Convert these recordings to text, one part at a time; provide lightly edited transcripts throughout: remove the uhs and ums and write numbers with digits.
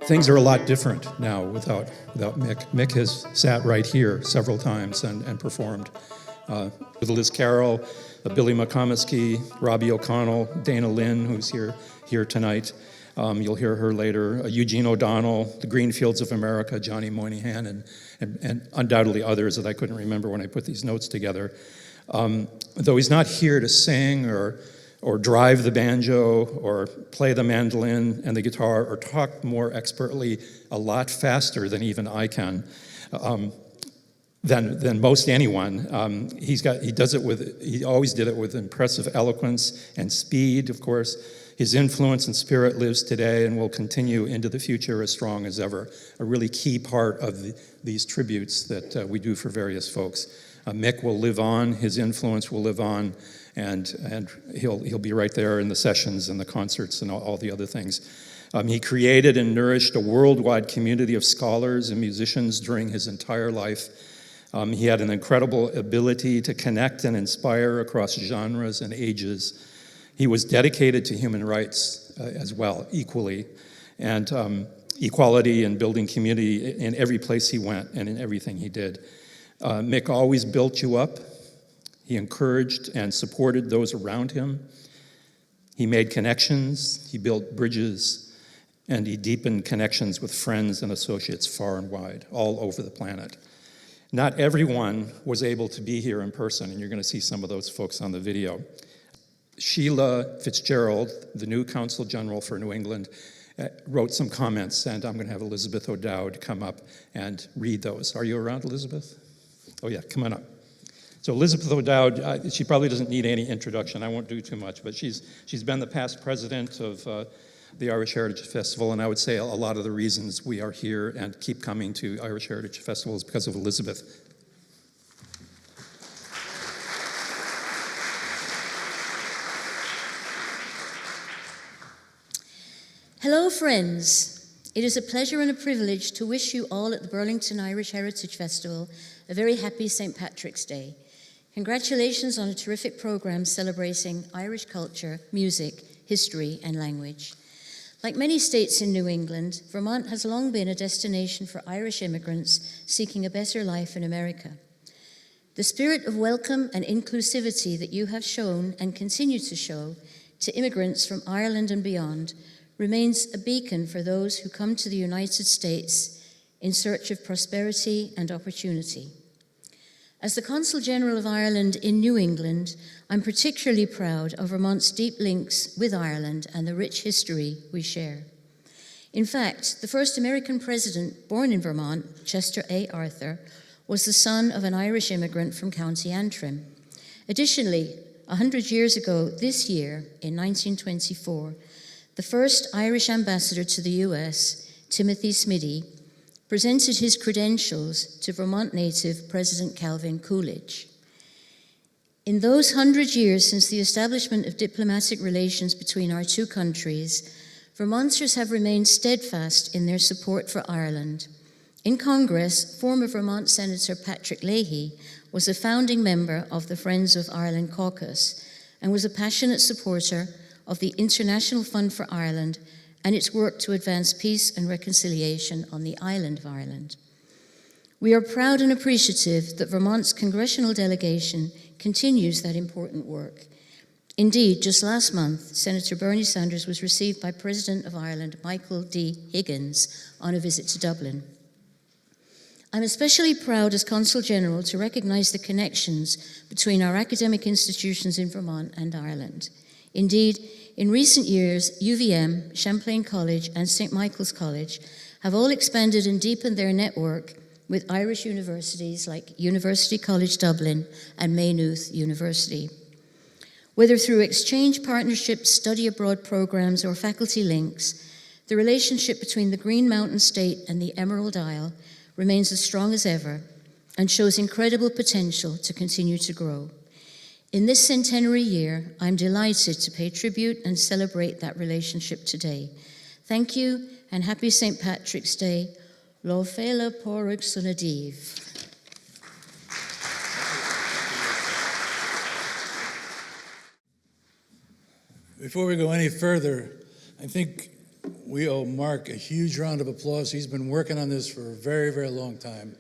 Things are a lot different now without Mick. Mick has sat right here several times and performed with Liz Carroll, Billy McComiskey, Robbie O'Connell, Dana Lynn, who's here tonight. You'll hear her later. Eugene O'Donnell, the Greenfields of America, Johnny Moynihan, and undoubtedly others that I couldn't remember when I put these notes together. Though he's not here to sing or drive the banjo or play the mandolin and the guitar or talk more expertly a lot faster than even I can, than most anyone. He always did it with impressive eloquence and speed, of course. His influence and spirit lives today and will continue into the future as strong as ever. A really key part of these tributes that we do for various folks. Mick will live on, his influence will live on, and he'll be right there in the sessions and the concerts and all the other things. He created and nourished a worldwide community of scholars and musicians during his entire life. He had an incredible ability to connect and inspire across genres and ages. He was dedicated to human rights as well, equally, and equality and building community in every place he went and in everything he did. Mick always built you up. He encouraged and supported those around him. He made connections, he built bridges, and he deepened connections with friends and associates far and wide, all over the planet. Not everyone was able to be here in person, and you're going to see some of those folks on the video. Sheila Fitzgerald, the new Consul General for New England, wrote some comments, and I'm going to have Elizabeth O'Dowd come up and read those. Are you around, Elizabeth? Oh yeah, come on up. So Elizabeth O'Dowd, she probably doesn't need any introduction. I won't do too much, but she's been the past president of the Irish Heritage Festival, and I would say a lot of the reasons we are here and keep coming to Irish Heritage Festival is because of Elizabeth. Hello, friends. It is a pleasure and a privilege to wish you all at the Burlington Irish Heritage Festival a very happy St. Patrick's Day. Congratulations on a terrific program celebrating Irish culture, music, history, and language. Like many states in New England, Vermont has long been a destination for Irish immigrants seeking a better life in America. The spirit of welcome and inclusivity that you have shown and continue to show to immigrants from Ireland and beyond remains a beacon for those who come to the United States in search of prosperity and opportunity. As the Consul General of Ireland in New England, I'm particularly proud of Vermont's deep links with Ireland and the rich history we share. In fact, the first American president born in Vermont, Chester A. Arthur, was the son of an Irish immigrant from County Antrim. Additionally, 100 years ago this year, in 1924, the first Irish ambassador to the US, Timothy Smitty, presented his credentials to Vermont native President Calvin Coolidge. In those 100 years since the establishment of diplomatic relations between our two countries, Vermonters have remained steadfast in their support for Ireland. In Congress, former Vermont Senator Patrick Leahy was a founding member of the Friends of Ireland caucus and was a passionate supporter of the International Fund for Ireland and its work to advance peace and reconciliation on the island of Ireland. We are proud and appreciative that Vermont's congressional delegation continues that important work. Indeed, just last month, Senator Bernie Sanders was received by President of Ireland, Michael D. Higgins, on a visit to Dublin. I'm especially proud as Consul General to recognize the connections between our academic institutions in Vermont and Ireland. Indeed, in recent years, UVM, Champlain College, and St. Michael's College have all expanded and deepened their network with Irish universities like University College Dublin and Maynooth University. Whether through exchange partnerships, study abroad programs, or faculty links, the relationship between the Green Mountain State and the Emerald Isle remains as strong as ever and shows incredible potential to continue to grow. In this centenary year, I'm delighted to pay tribute and celebrate that relationship today. Thank you, and happy St. Patrick's Day. Lo féile porg sunadív. Before we go any further, I think we owe Mark a huge round of applause. He's been working on this for a very, very long time.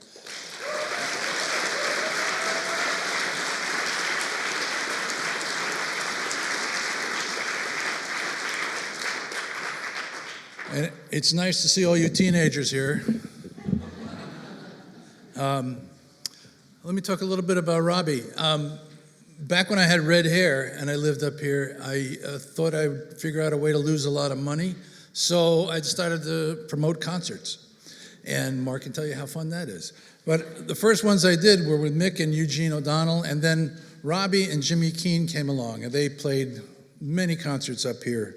And it's nice to see all you teenagers here. Let me talk a little bit about Robbie. Back when I had red hair and I lived up here, I thought I'd figure out a way to lose a lot of money. So I decided to promote concerts. And Mark can tell you how fun that is. But the first ones I did were with Mick and Eugene O'Donnell, and then Robbie and Jimmy Keane came along, and they played many concerts up here.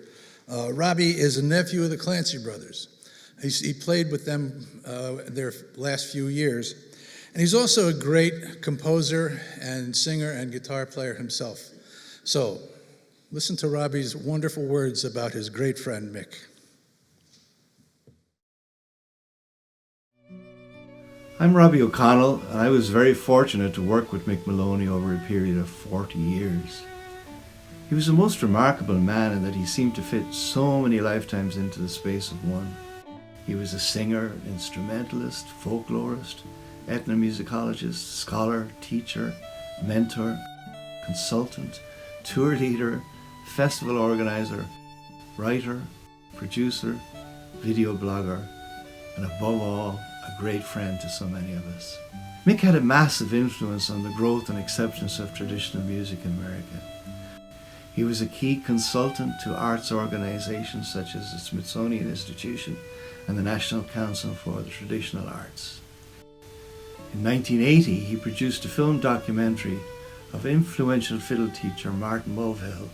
Robbie is a nephew of the Clancy brothers. He played with them their last few years. And he's also a great composer and singer and guitar player himself. So listen to Robbie's wonderful words about his great friend, Mick. I'm Robbie O'Connell, and I was very fortunate to work with Mick Moloney over a period of 40 years. He was a most remarkable man in that he seemed to fit so many lifetimes into the space of one. He was a singer, instrumentalist, folklorist, ethnomusicologist, scholar, teacher, mentor, consultant, tour leader, festival organizer, writer, producer, video blogger, and above all, a great friend to so many of us. Mick had a massive influence on the growth and acceptance of traditional music in America. He was a key consultant to arts organizations such as the Smithsonian Institution and the National Council for the Traditional Arts. In 1980, he produced a film documentary of influential fiddle teacher Martin Mulvihill,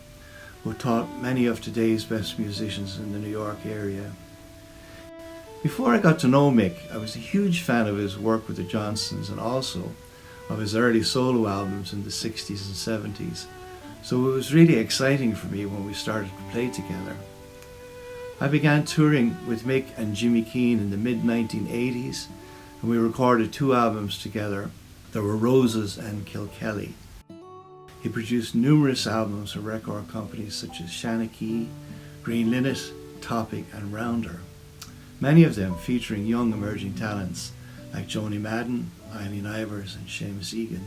who taught many of today's best musicians in the New York area. Before I got to know Mick, I was a huge fan of his work with the Johnsons and also of his early solo albums in the 60s and 70s, so it was really exciting for me when we started to play together. I began touring with Mick and Jimmy Keane in the mid-1980s, and we recorded 2 albums together. There were Roses and Kilkelly. He produced numerous albums for record companies such as Shanachie, Green Linnet, Topic and Rounder, many of them featuring young emerging talents like Joni Madden, Eileen Ivers and Seamus Egan.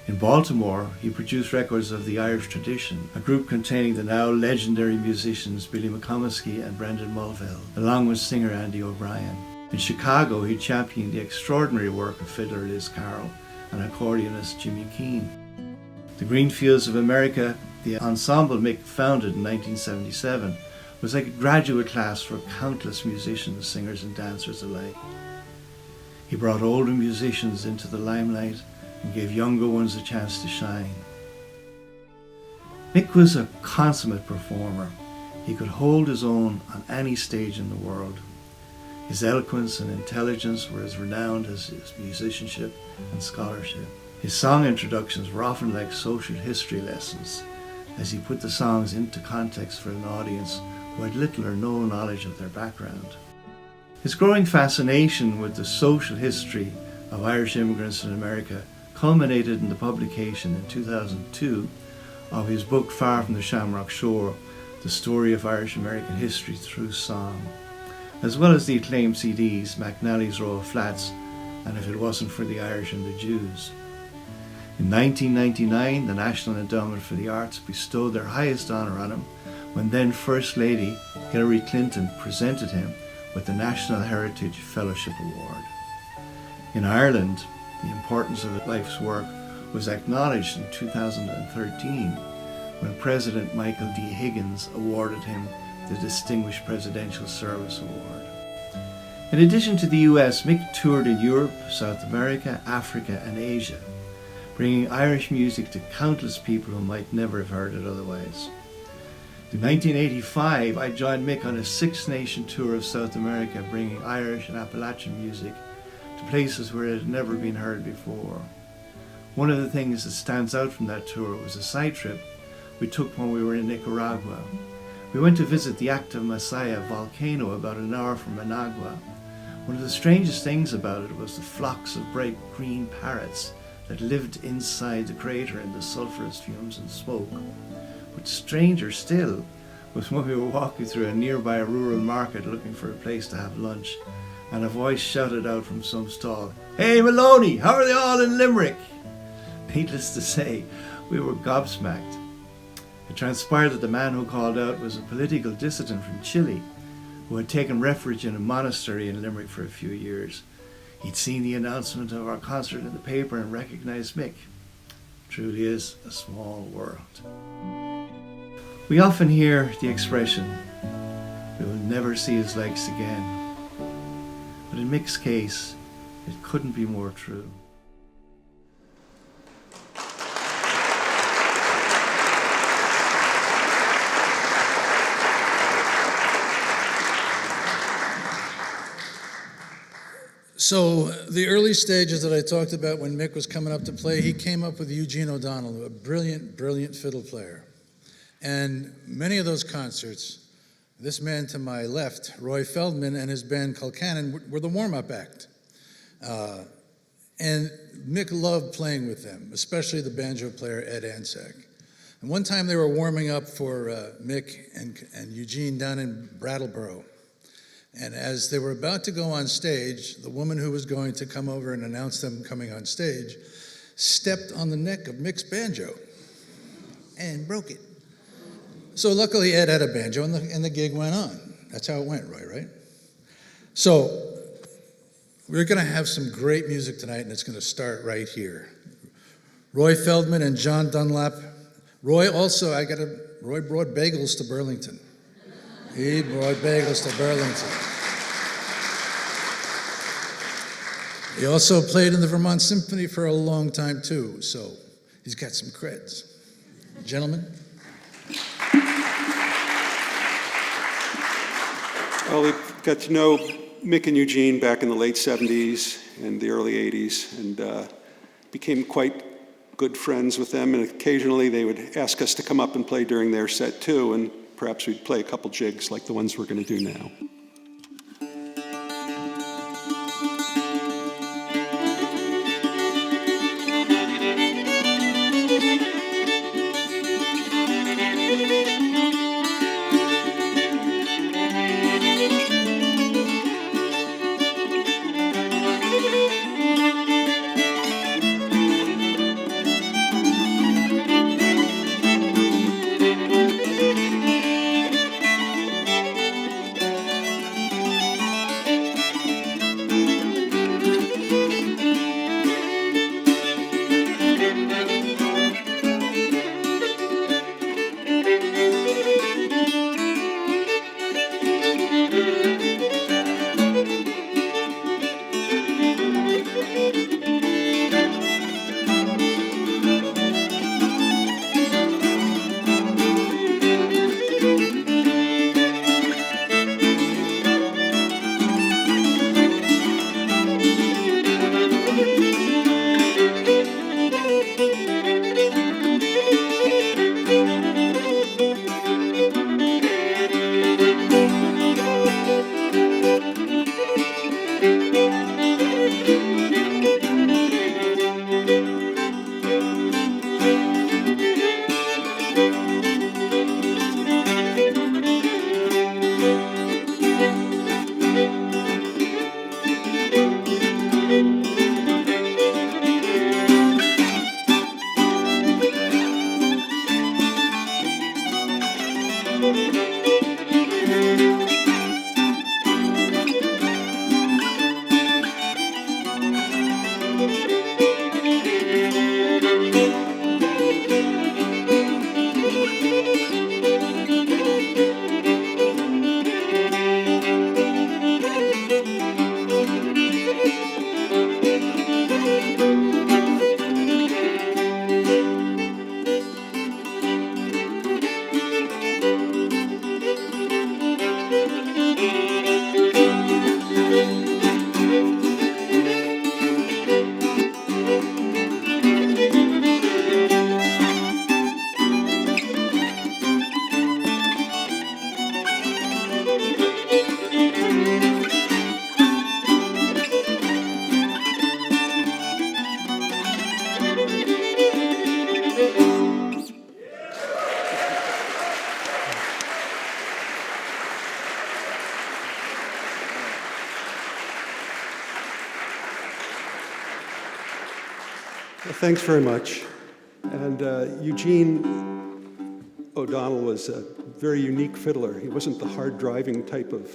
In Baltimore, he produced records of the Irish Tradition, a group containing the now legendary musicians Billy McComiskey and Brendan Mulvihill, along with singer Andy O'Brien. In Chicago, he championed the extraordinary work of fiddler Liz Carroll and accordionist Jimmy Keane. The Green Fields of America, the ensemble Mick founded in 1977, was like a graduate class for countless musicians, singers and dancers alike. He brought older musicians into the limelight and gave younger ones a chance to shine. Mick was a consummate performer. He could hold his own on any stage in the world. His eloquence and intelligence were as renowned as his musicianship and scholarship. His song introductions were often like social history lessons, as he put the songs into context for an audience who had little or no knowledge of their background. His growing fascination with the social history of Irish immigrants in America culminated in the publication in 2002 of his book Far from the Shamrock Shore, The Story of Irish American History Through Song, as well as the acclaimed CDs McNally's Row of Flats and If It Wasn't for the Irish and the Jews. In 1999, the National Endowment for the Arts bestowed their highest honour on him when then First Lady Hilari Clinton presented him with the National Heritage Fellowship Award. In Ireland, the importance of his life's work was acknowledged in 2013 when President Michael D. Higgins awarded him the Distinguished Presidential Service Award. In addition to the US, Mick toured in Europe, South America, Africa and Asia, bringing Irish music to countless people who might never have heard it otherwise. In 1985, I joined Mick on a 6-nation tour of South America, bringing Irish and Appalachian music to places where it had never been heard before. One of the things that stands out from that tour was a side trip we took when we were in Nicaragua. We went to visit the active Masaya volcano about an hour from Managua. One of the strangest things about it was the flocks of bright green parrots that lived inside the crater in the sulphurous fumes and smoke. But stranger still was when we were walking through a nearby rural market looking for a place to have lunch, and a voice shouted out from some stall, "Hey Moloney, how are they all in Limerick?" Needless to say, we were gobsmacked. It transpired that the man who called out was a political dissident from Chile who had taken refuge in a monastery in Limerick for a few years. He'd seen the announcement of our concert in the paper and recognized Mick. Truly is a small world. We often hear the expression, "We will never see his likes again." But in Mick's case, it couldn't be more true. So the early stages that I talked about when Mick was coming up to play, he came up with Eugene O'Donnell, a brilliant, brilliant fiddle player. And many of those concerts, this man to my left, Roy Feldman, and his band Colchester were the warm-up act. And Mick loved playing with them, especially the banjo player Ed Ansack. And one time they were warming up for Mick and Eugene down in Brattleboro. And as they were about to go on stage, the woman who was going to come over and announce them coming on stage stepped on the neck of Mick's banjo and broke it. So luckily Ed had a banjo and the gig went on. That's how it went, Roy, right? So we're gonna have some great music tonight, and it's gonna start right here. Roy Feldman and John Dunlap. Roy brought bagels to Burlington. He brought bagels to Burlington. He also played in the Vermont Symphony for a long time too, so he's got some creds. Gentlemen. Well, we got to know Mick and Eugene back in the late 70s and the early 80s, and became quite good friends with them, and occasionally they would ask us to come up and play during their set too, and perhaps we'd play a couple jigs like the ones we're going to do now. Well, thanks very much. And Eugene O'Donnell was a very unique fiddler. He wasn't the hard-driving type of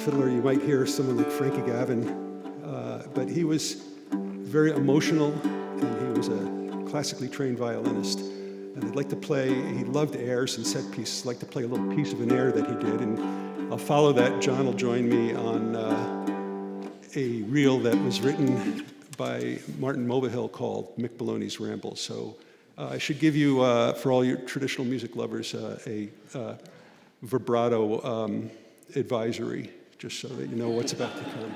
fiddler you might hear someone like Frankie Gavin, but he was very emotional, and he was a classically trained violinist. And he'd like to play, he loved airs and set pieces. He'd like to play a little piece of an air that he did, and I'll follow that. John will join me on a reel that was written by Martin Mulvihill called Mick Moloney's Ramble. So I should give you, for all your traditional music lovers, a vibrato advisory, just so that you know what's about to come.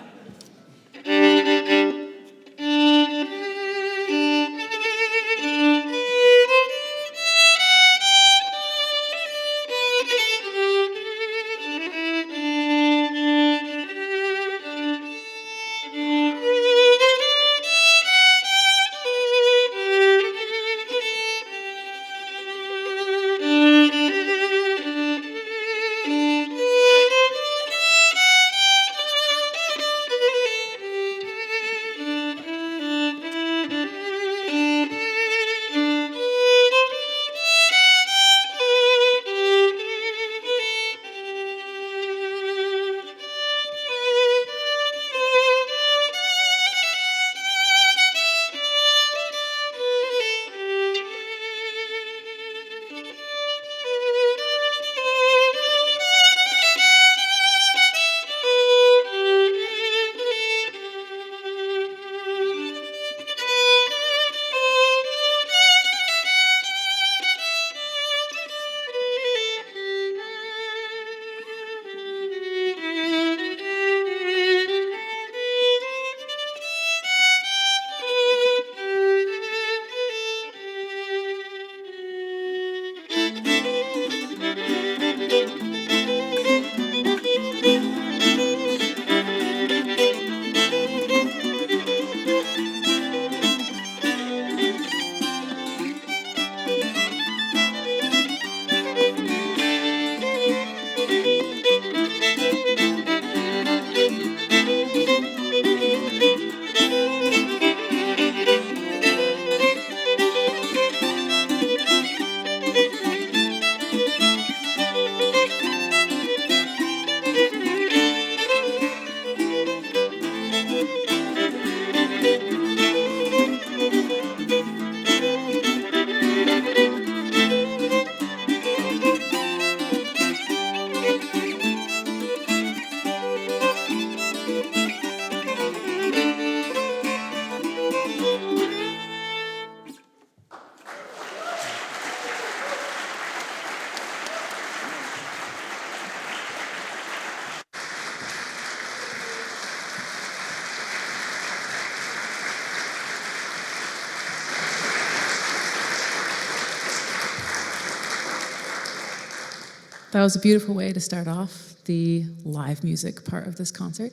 That was a beautiful way to start off the live music part of this concert.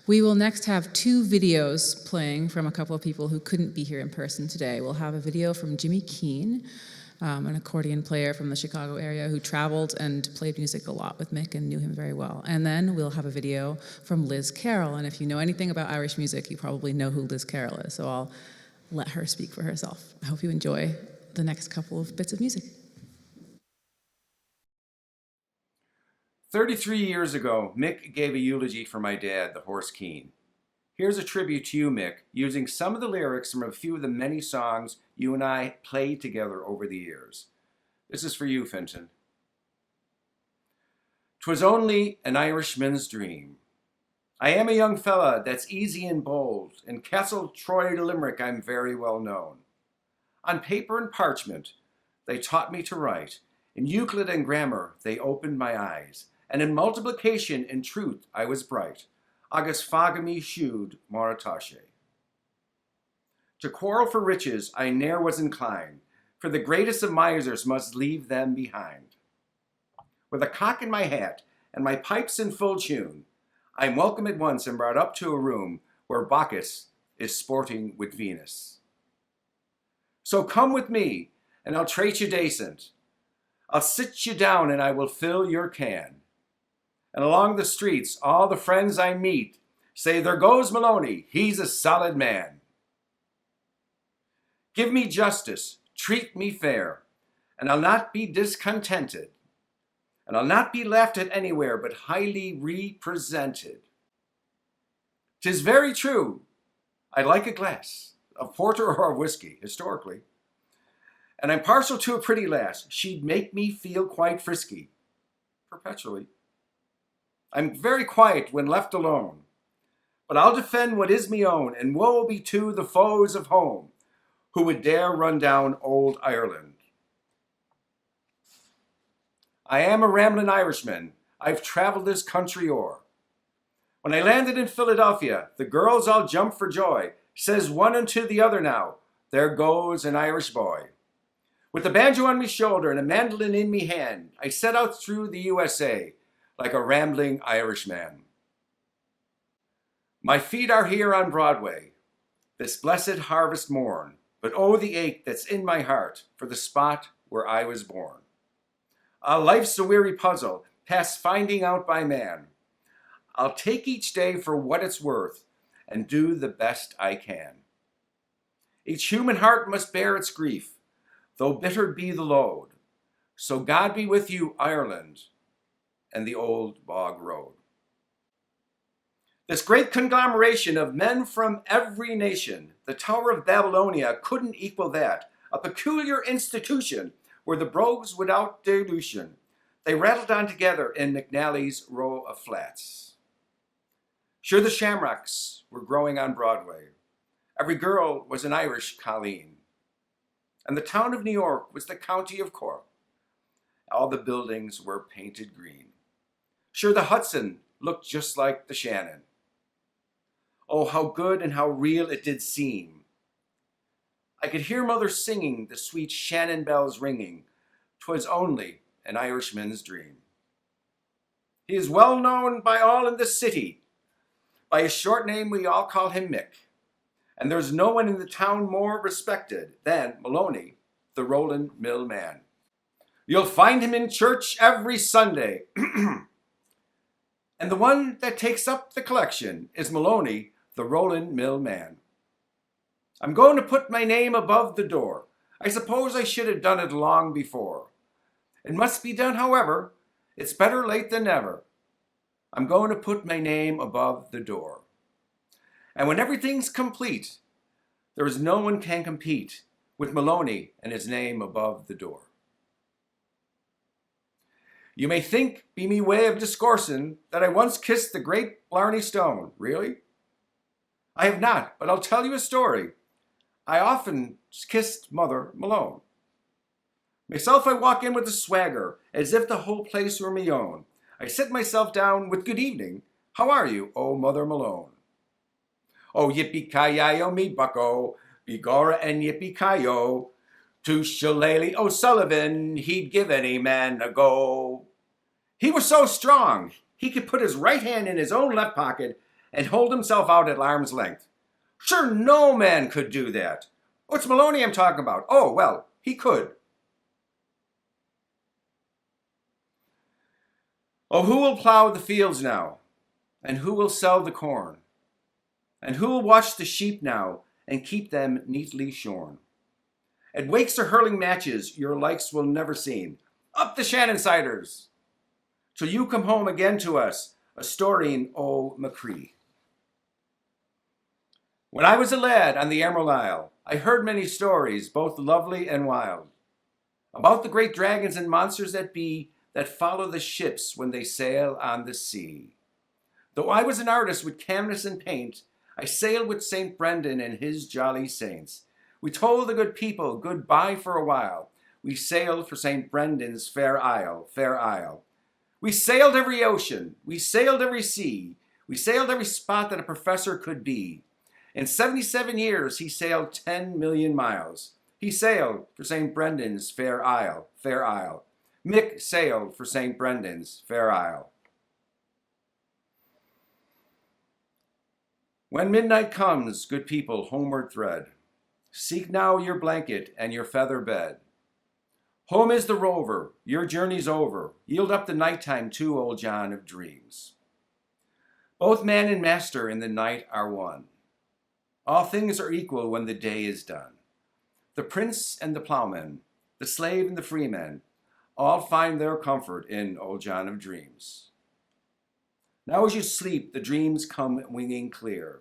We will next have 2 videos playing from a couple of people who couldn't be here in person today. We'll have a video from Jimmy Keane, an accordion player from the Chicago area who traveled and played music a lot with Mick and knew him very well. And then we'll have a video from Liz Carroll. And if you know anything about Irish music, you probably know who Liz Carroll is. So I'll let her speak for herself. I hope you enjoy the next couple of bits of music. 33 years ago, Mick gave a eulogy for my dad, the horse Keane. Here's a tribute to you, Mick, using some of the lyrics from a few of the many songs you and I played together over the years. This is for you, Fenton. 'Twas only an Irishman's dream. I am a young fella that's easy and bold. In Castle, Troy, Limerick, I'm very well known. On paper and parchment, they taught me to write. In Euclid and grammar, they opened my eyes. And in multiplication and truth, I was bright. Agus fagami shewed Moratache. To quarrel for riches, I ne'er was inclined, for the greatest of misers must leave them behind. With a cock in my hat and my pipes in full tune, I'm welcome at once and brought up to a room where Bacchus is sporting with Venus. So come with me, and I'll treat you decent. I'll sit you down and I will fill your can. And along the streets, all the friends I meet say, there goes Moloney, he's a solid man. Give me justice, treat me fair, and I'll not be discontented, and I'll not be laughed at anywhere but highly represented. 'Tis very true, I like a glass of porter or of whiskey, historically, and I'm partial to a pretty lass. She'd make me feel quite frisky, perpetually. I'm very quiet when left alone, but I'll defend what is me own, and woe be to the foes of home who would dare run down old Ireland. I am a ramblin' Irishman, I've traveled this country o'er. When I landed in Philadelphia, the girls all jumped for joy, says one unto the other now, there goes an Irish boy. With the banjo on me shoulder and a mandolin in me hand, I set out through the USA like a rambling Irishman. My feet are here on Broadway, this blessed harvest morn, but oh, the ache that's in my heart for the spot where I was born. Life's a weary puzzle, past finding out by man. I'll take each day for what it's worth and do the best I can. Each human heart must bear its grief, though bitter be the load. So God be with you, Ireland, and the old bog road. This great conglomeration of men from every nation, the Tower of Babylonia couldn't equal that, a peculiar institution where the brogues without dilution, they rattled on together in McNally's row of flats. Sure, the shamrocks were growing on Broadway. Every girl was an Irish colleen. And the town of New York was the county of Cork. All the buildings were painted green. Sure, the Hudson looked just like the Shannon. Oh, how good and how real it did seem. I could hear mother singing the sweet Shannon bells ringing. 'Twas only an Irishman's dream. He is well known by all in the city. By his short name, we all call him Mick. And there's no one in the town more respected than Moloney, the rollin' mill man. You'll find him in church every Sunday. And the one that takes up the collection is Moloney, the rollin' mill man. I'm going to put my name above the door. I suppose I should have done it long before. It must be done, however. It's better late than never. I'm going to put my name above the door. And when everything's complete, there is no one can compete with Moloney and his name above the door. You may think, be me way of discoursing, that I once kissed the great Blarney Stone. Really? I have not, but I'll tell you a story. I often kissed Mother Malone. Myself, I walk in with a swagger, as if the whole place were me own. I sit myself down with good evening. How are you, oh Mother Malone? Oh, yippee-ki-yi-o, me bucko, begorra and yippee-ki-yo. To Shillelagh O'Sullivan, he'd give any man a go. He was so strong, he could put his right hand in his own left pocket and hold himself out at arm's length. Sure, no man could do that. What's Moloney I'm talking about? Oh, well, he could. Oh, who will plow the fields now? And who will sell the corn? And who will watch the sheep now and keep them neatly shorn? At wakes or hurling matches, your likes will never seen. Up the Shannon ciders, till you come home again to us, a storying o' Macree. When I was a lad on the Emerald Isle, I heard many stories, both lovely and wild, about the great dragons and monsters that be, that follow the ships when they sail on the sea. Though I was an artist with canvas and paint, I sailed with St. Brendan and his jolly saints. We told the good people goodbye for a while. We sailed for St. Brendan's fair isle, fair isle. We sailed every ocean. We sailed every sea. We sailed every spot that a professor could be. In 77 years, he sailed 10 million miles. He sailed for St. Brendan's fair isle, fair isle. Mick sailed for St. Brendan's fair isle. When midnight comes, good people, homeward thread. Seek now your blanket and your feather bed. Home is the rover, your journey's over. Yield up the nighttime to old John of dreams. Both man and master in the night are one. All things are equal when the day is done. The prince and the plowman, the slave and the freeman, all find their comfort in Old John of Dreams. Now as you sleep, the dreams come winging clear.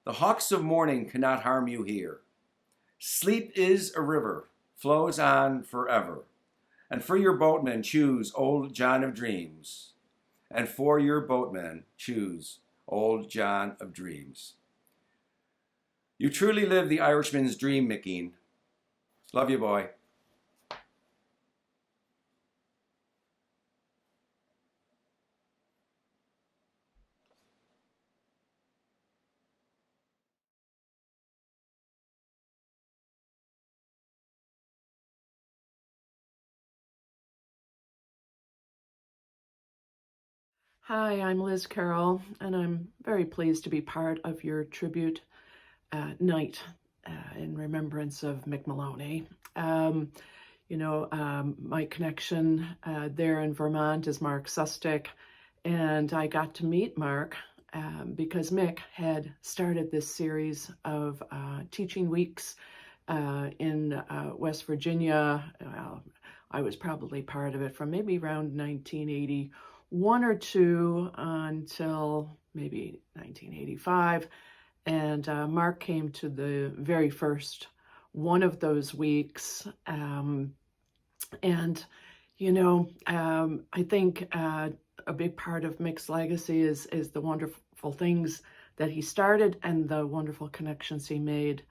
The hawks of morning cannot harm you here. Sleep is a river, flows on forever. And for your boatmen, choose Old John of Dreams. And for your boatmen, choose Old John of Dreams. You truly live the Irishman's dream, Mick. Love you, boy. Hi, I'm Liz Carroll, and I'm very pleased to be part of your tribute night in remembrance of Mick Moloney. My connection there in Vermont is Mark Sustick, and I got to meet Mark because Mick had started this series of teaching weeks in West Virginia. I was probably part of it from maybe around 1980. One or two until maybe 1985. And Mark came to the very first one of those weeks. I think a big part of Mick's legacy is the wonderful things that he started and the wonderful connections he made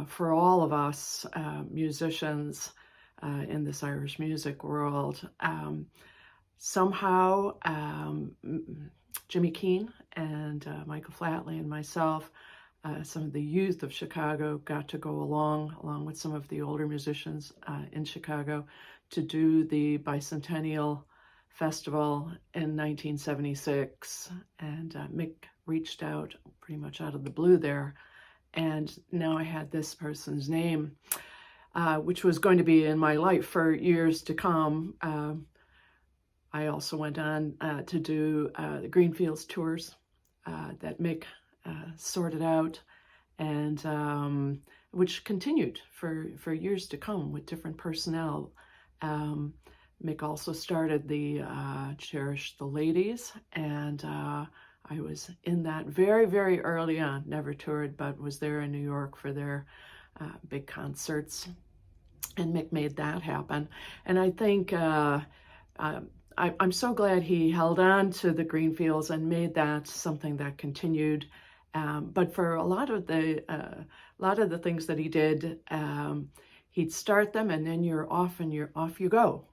for all of us musicians in this Irish music world. Somehow, Jimmy Keane and Michael Flatley and myself, some of the youth of Chicago, got to go along with some of the older musicians in Chicago, to do the Bicentennial Festival in 1976. And Mick reached out pretty much out of the blue there. And now I had this person's name, which was going to be in my life for years to come. I also went on to do the Greenfields tours that Mick sorted out, and which continued for years to come with different personnel. Mick also started the Cherish the Ladies, and I was in that very, very early on. Never toured, but was there in New York for their big concerts, and Mick made that happen. And I think I'm so glad he held on to the Greenfields and made that something that continued. But for a lot of the things that he did, he'd start them, and then you're off you go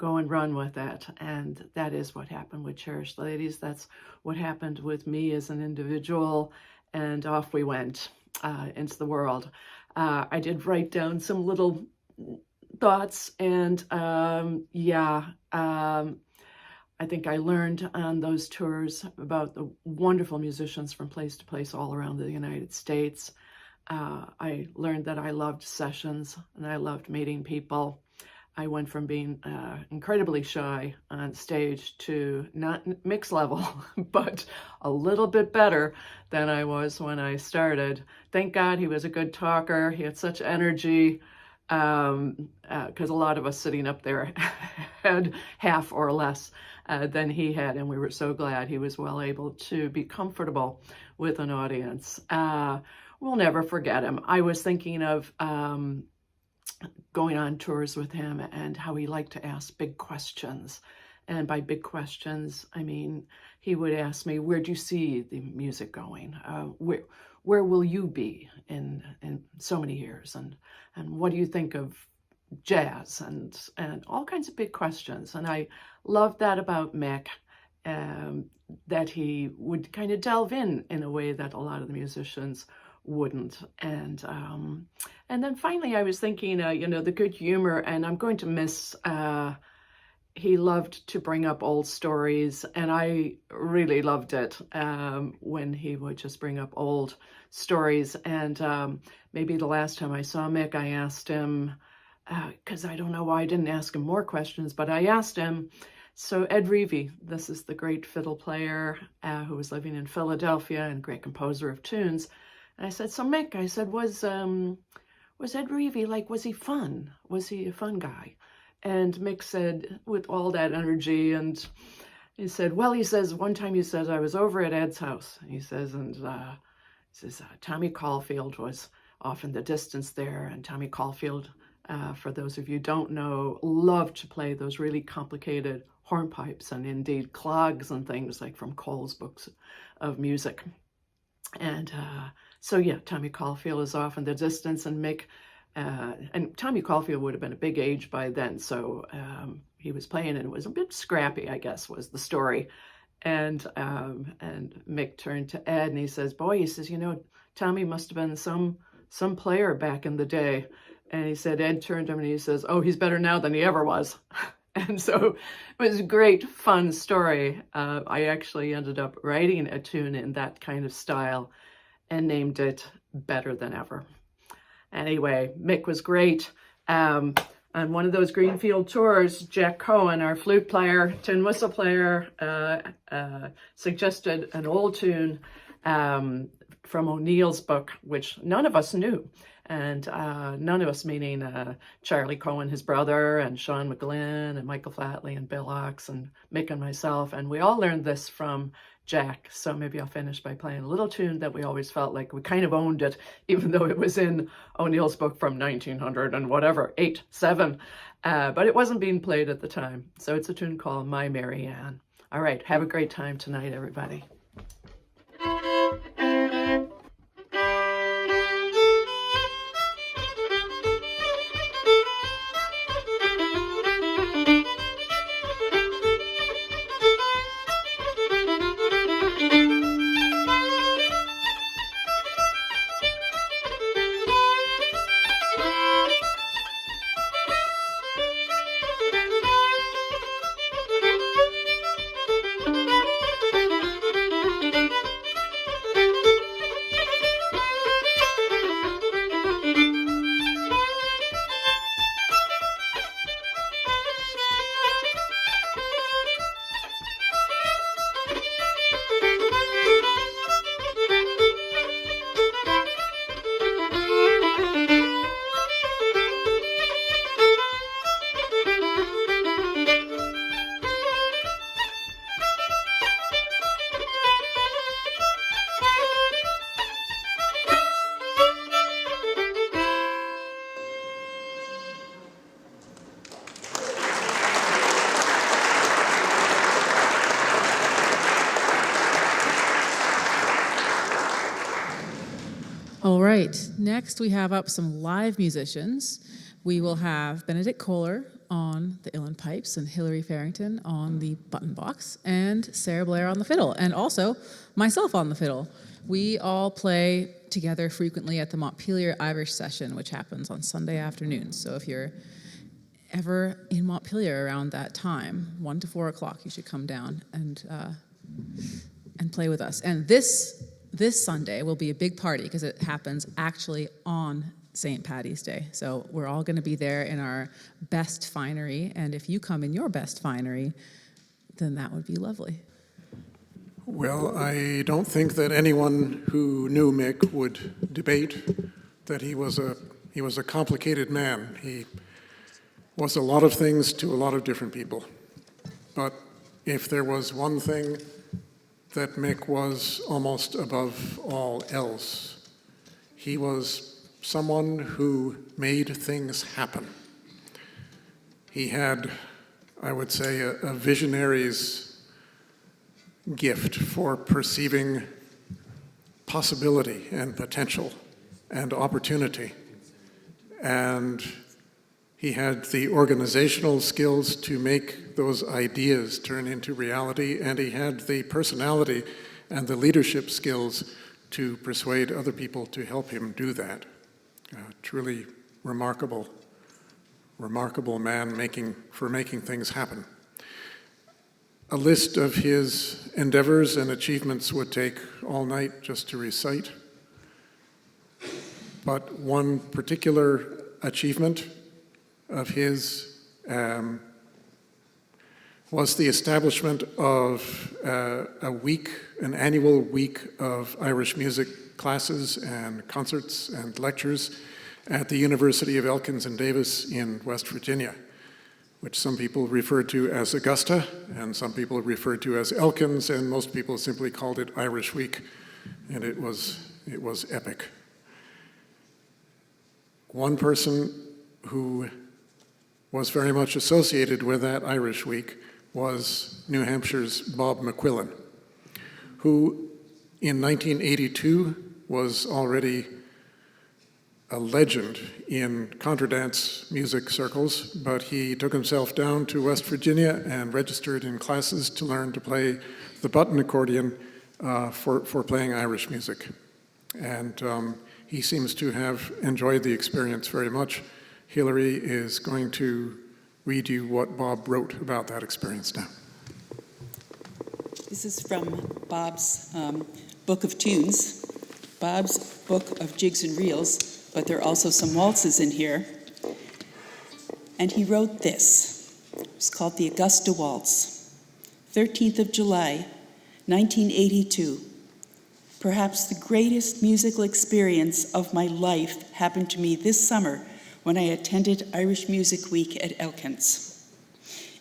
and run with it. And that is what happened with Cherish the Ladies. That's what happened with me as an individual, and off we went into the world. I did write down some little thoughts, and I think I learned on those tours about the wonderful musicians from place to place all around the United States. I learned that I loved sessions and I loved meeting people. I went from being incredibly shy on stage to not Mick's level, but a little bit better than I was when I started. Thank God he was a good talker. He had such energy. Because a lot of us sitting up there had half or less than he had, and we were so glad he was well able to be comfortable with an audience. We'll never forget him. I was thinking of going on tours with him and how he liked to ask big questions. And by big questions, I mean, he would ask me, where do you see the music going? Where will you be in so many years? And what do you think of jazz? And all kinds of big questions. And I loved that about Mick, that he would kind of delve in a way that a lot of the musicians wouldn't. And then finally I was thinking, the good humor, and I'm going to miss, he loved to bring up old stories, and I really loved it when he would just bring up old stories. And maybe the last time I saw Mick, I asked him, because I don't know why I didn't ask him more questions, but I asked him, so Ed Reavey, this is the great fiddle player who was living in Philadelphia and great composer of tunes. And I said, so Mick, I said, was Ed Reevy, like, was he fun? Was he a fun guy? And Mick said, with all that energy, and he said, well, he says, one time he says, I was over at Ed's house. He says, Tommy Caulfield was off in the distance there, and Tommy Caulfield, for those of you who don't know, loved to play those really complicated hornpipes and indeed clogs and things, like from Cole's books of music. And so yeah, Tommy Caulfield is off in the distance, and Mick, and Tommy Caulfield would have been a big age by then, so he was playing, and it was a bit scrappy, I guess, was the story. And Mick turned to Ed, and he says, boy, he says, you know, Tommy must have been some player back in the day. And he said, Ed turned to him and he says, oh, he's better now than he ever was. And so it was a great, fun story. I actually ended up writing a tune in that kind of style and named it Better Than Ever. Anyway, Mick was great. On one of those Greenfield tours, Jack Cohen, our flute player, tin whistle player, suggested an old tune from O'Neill's book, which none of us knew. And none of us, meaning Charlie Cohen, his brother, and Sean McGlynn, and Michael Flatley, and Bill Ox, and Mick and myself. And we all learned this from Jack. So maybe I'll finish by playing a little tune that we always felt like we kind of owned it, even though it was in O'Neill's book from 1900 and whatever, 7. But it wasn't being played at the time. So it's a tune called My Mary Ann. All right, have a great time tonight, everybody. All right, next we have up some live musicians. We will have Benedict Koehler on the uilleann pipes and Hilari Farrington on the button box and Sarah Blair on the fiddle, and also myself on the fiddle. We all play together frequently at the Montpelier Irish session, which happens on Sunday afternoons. So if you're ever in Montpelier around that time, 1 to 4 o'clock, you should come down and play with us. And this Sunday will be a big party because it happens actually on St. Paddy's Day. So we're all going to be there in our best finery, and if you come in your best finery, then that would be lovely. Well, I don't think that anyone who knew Mick would debate that he was a complicated man. He was a lot of things to a lot of different people. But if there was one thing that Mick was almost above all else, he was someone who made things happen. He had, I would say, a visionary's gift for perceiving possibility and potential and opportunity. And he had the organizational skills to make those ideas turn into reality, and he had the personality and the leadership skills to persuade other people to help him do that. Truly remarkable man making things happen. A list of his endeavors and achievements would take all night just to recite. But one particular achievement of his was the establishment of an annual week of Irish music classes and concerts and lectures at the University of Elkins and Davis in West Virginia, which some people refer to as Augusta, and some people refer to as Elkins, and most people simply called it Irish Week, and it was epic. One person who was very much associated with that Irish Week was New Hampshire's Bob McQuillan, who in 1982 was already a legend in contradance music circles, but he took himself down to West Virginia and registered in classes to learn to play the button accordion for playing Irish music. And he seems to have enjoyed the experience very much. Hilari is going to read you what Bob wrote about that experience now. This is from Bob's book of tunes, Bob's book of jigs and reels, but there are also some waltzes in here. And he wrote this. It's called the Augusta Waltz. 13th of July, 1982. Perhaps the greatest musical experience of my life happened to me this summer when I attended Irish Music Week at Elkins.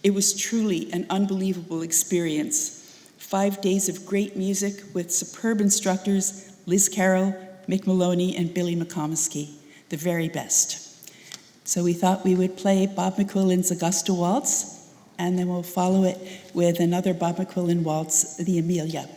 It was truly an unbelievable experience. 5 days of great music with superb instructors, Liz Carroll, Mick Moloney, and Billy McComiskey, the very best. So we thought we would play Bob McQuillan's Augusta Waltz, and then we'll follow it with another Bob McQuillan waltz, the Amelia.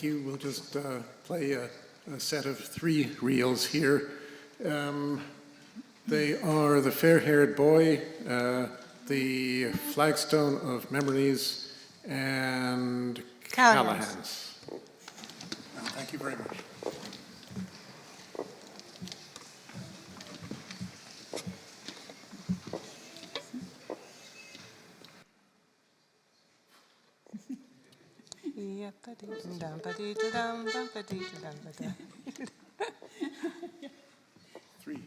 thank you. We'll just play a set of 3 reels here. They are The Fair-Haired Boy, The Flagstone of Memories, and Callahan's. Thank you very much. Three.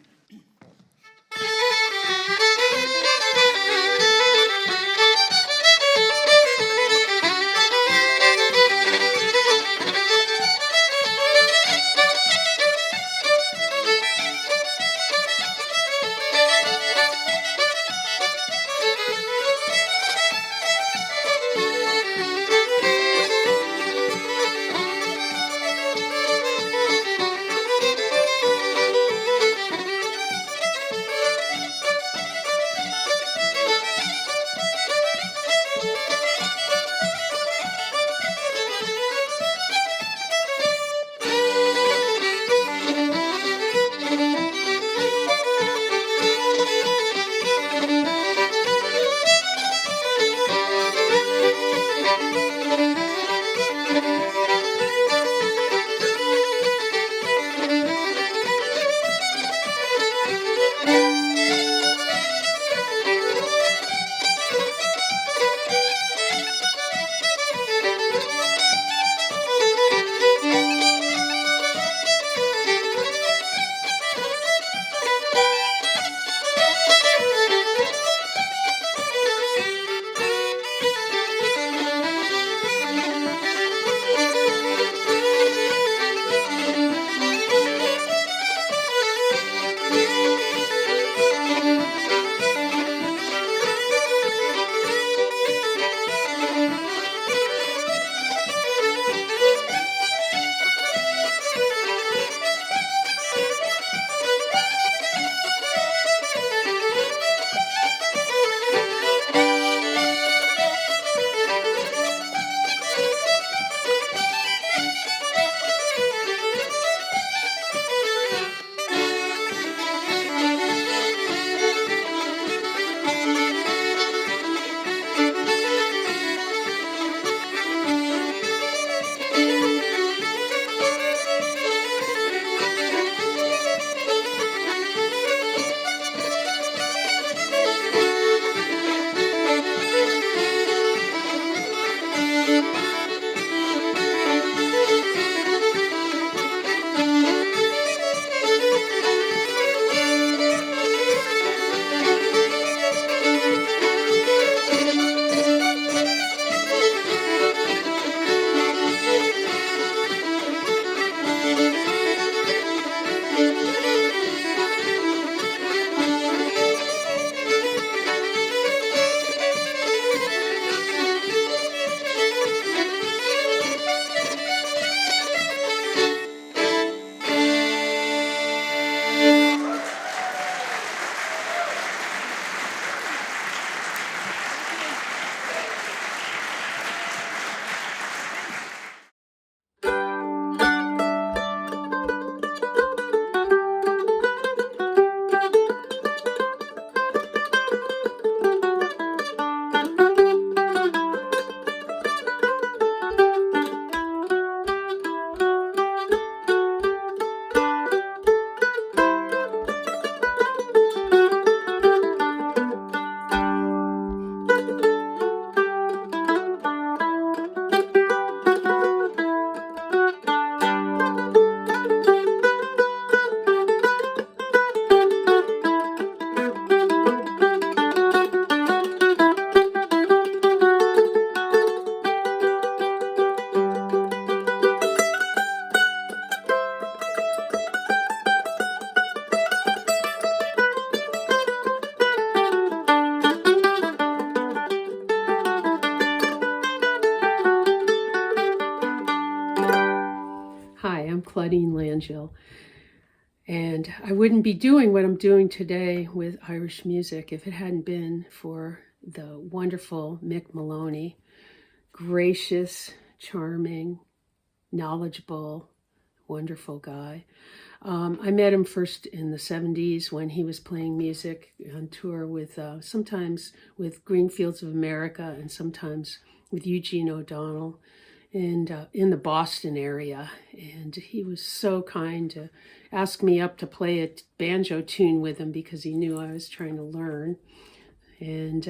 Claudine Langille. And I wouldn't be doing what I'm doing today with Irish music if it hadn't been for the wonderful Mick Moloney, gracious, charming, knowledgeable, wonderful guy. I met him first in the 70s when he was playing music on tour with, sometimes with Greenfields of America and sometimes with Eugene O'Donnell, and in the Boston area. And he was so kind to ask me up to play a banjo tune with him because he knew I was trying to learn. And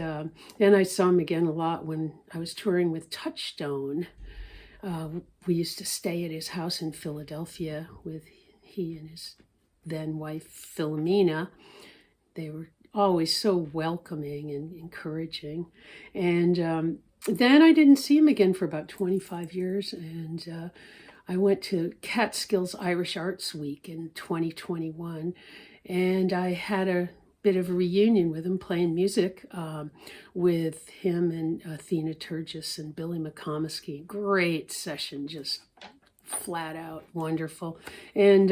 then I saw him again a lot when I was touring with Touchstone. We used to stay at his house in Philadelphia with he and his then wife Philomena. They were always so welcoming and encouraging. And then I didn't see him again for about 25 years. And I went to Catskills Irish Arts Week in 2021. And I had a bit of a reunion with him, playing music with him and Athena Turgis and Billy McComiskey. Great session, just flat out wonderful. And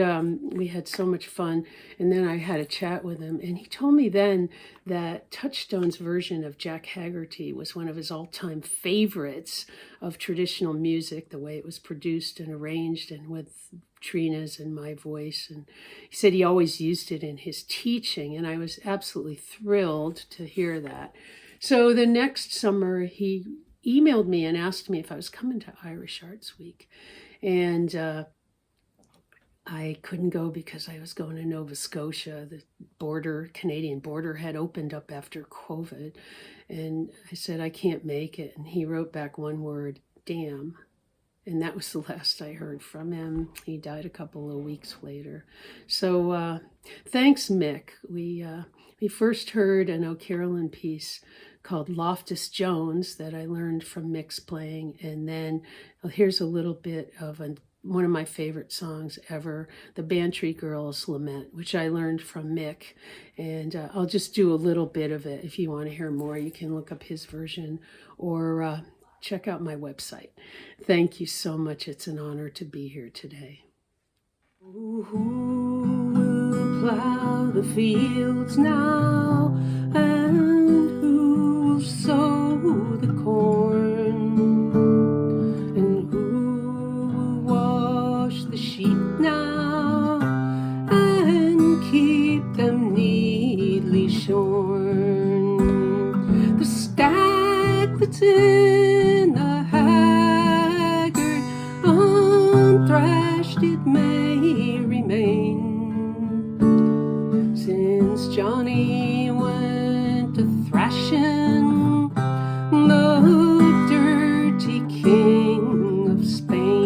we had so much fun. And then I had a chat with him, and he told me then that Touchstone's version of Jack Haggerty was one of his all-time favorites of traditional music, the way it was produced and arranged and with Trina's and my voice. And he said he always used it in his teaching, and I was absolutely thrilled to hear that. So the next summer he emailed me and asked me if I was coming to Irish Arts Week. And I couldn't go because I was going to Nova Scotia. The Canadian border had opened up after COVID. And I said, I can't make it. And he wrote back one word, damn. And that was the last I heard from him. He died a couple of weeks later. So thanks, Mick. We first heard an O'Carrollin piece called Loftus Jones that I learned from Mick's playing. And then here's a little bit of one of my favorite songs ever, the Bantry Girls Lament, which I learned from Mick. And I'll just do a little bit of it. If you want to hear more, you can look up his version or check out my website. Thank you so much. It's an honor to be here today. Who will plow the fields now, and who will sow the corn, and who will wash the sheep now and keep them neatly shorn? The stack that's in the haggard, unthrashed it may remain, since Johnny went a thrashing the dirty king of Spain.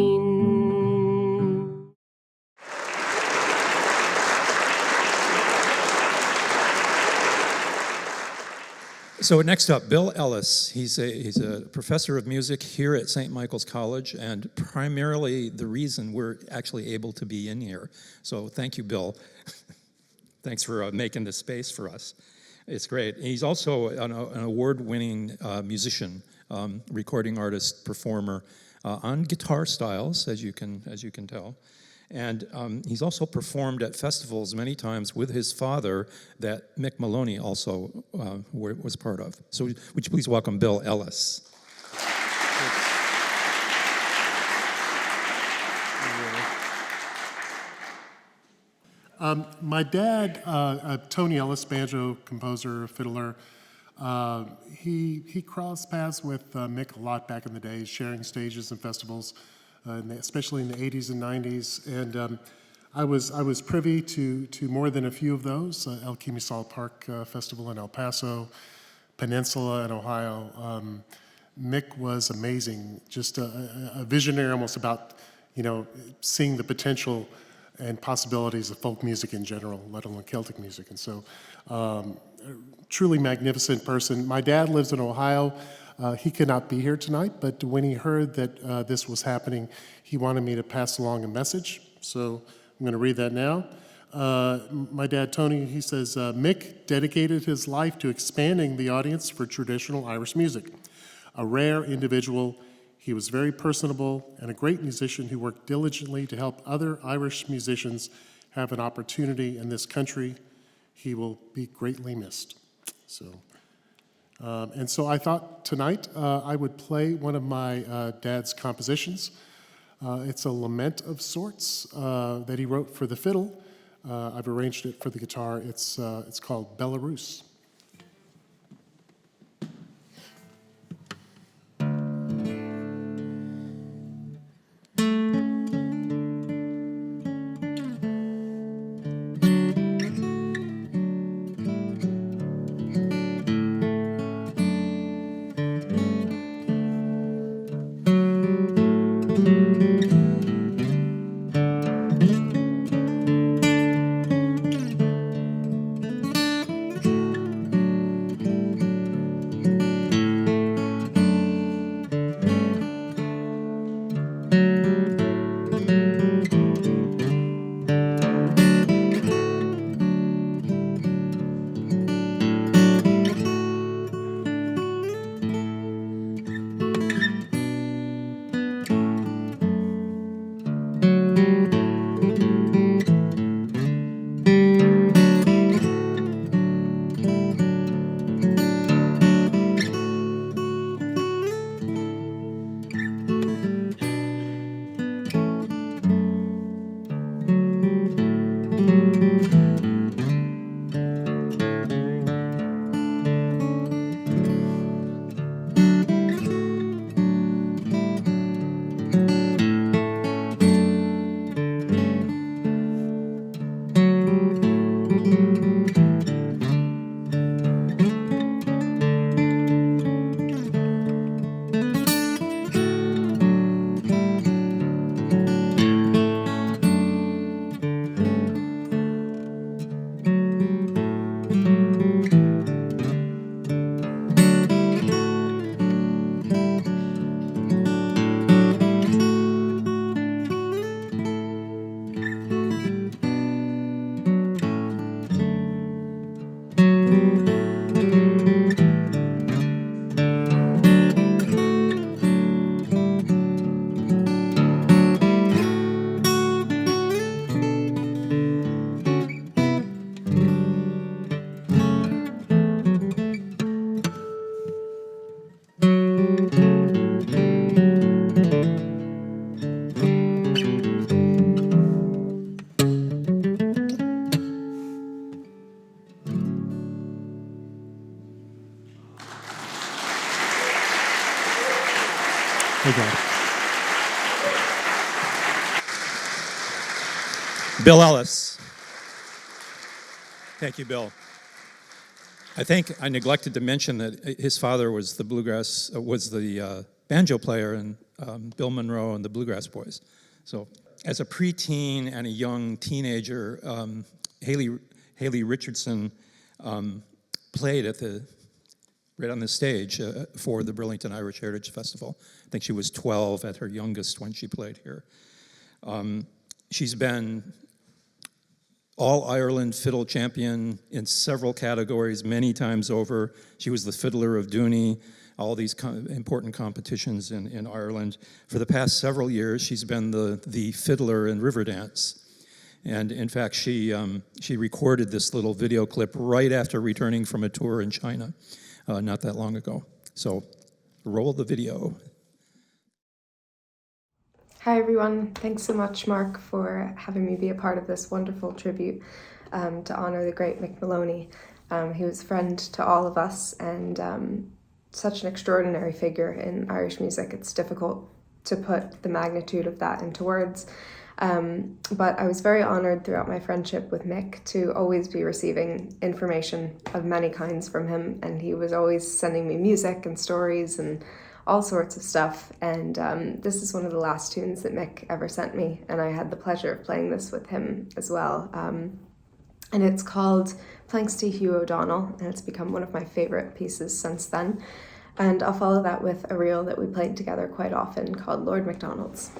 So next up, Bill Ellis. He's a professor of music here at St. Michael's College, and primarily the reason we're actually able to be in here. So thank you, Bill. Thanks for making this space for us. It's great. He's also an award-winning musician, recording artist, performer on guitar styles, as you can tell. And he's also performed at festivals many times with his father that Mick Moloney also was part of. So would you please welcome Bill Ellis. My dad, Tony Ellis, banjo composer, fiddler, he crossed paths with Mick a lot back in the day, sharing stages and festivals, especially in the 80s and 90s. And I was privy to more than a few of those, El Quimisal Park Festival in El Paso, Peninsula in Ohio. Mick was amazing, just a visionary almost about, seeing the potential and possibilities of folk music in general, let alone Celtic music. And so, truly magnificent person. My dad lives in Ohio. He could not be here tonight, but when he heard that this was happening, he wanted me to pass along a message. So I'm going to read that now. My dad, Tony, he says, Mick dedicated his life to expanding the audience for traditional Irish music. A rare individual, he was very personable and a great musician who worked diligently to help other Irish musicians have an opportunity in this country. He will be greatly missed. So I thought tonight I would play one of my dad's compositions. It's a lament of sorts that he wrote for the fiddle. I've arranged it for the guitar. It's called Belarus. Bill Ellis. Thank you, Bill. I think I neglected to mention that his father was the banjo player in Bill Monroe and the Bluegrass Boys. So as a preteen and a young teenager, Haley Richardson played right on the stage for the Burlington Irish Heritage Festival. I think she was 12 at her youngest when she played here. She's been All-Ireland fiddle champion in several categories many times over. She was the fiddler of Dooney, all these important competitions in Ireland. For the past several years, she's been the fiddler in Riverdance. And in fact, she recorded this little video clip right after returning from a tour in China not that long ago. So roll the video. Hi everyone, thanks so much Mark for having me be a part of this wonderful tribute to honour the great Mick Moloney. He was a friend to all of us and such an extraordinary figure in Irish music. It's difficult to put the magnitude of that into words. But I was very honoured throughout my friendship with Mick to always be receiving information of many kinds from him, and he was always sending me music and stories and all sorts of stuff, and this is one of the last tunes that Mick ever sent me, and I had the pleasure of playing this with him as well. And it's called Planks to Hugh O'Donnell, and it's become one of my favourite pieces since then. And I'll follow that with a reel that we played together quite often called Lord MacDonald's.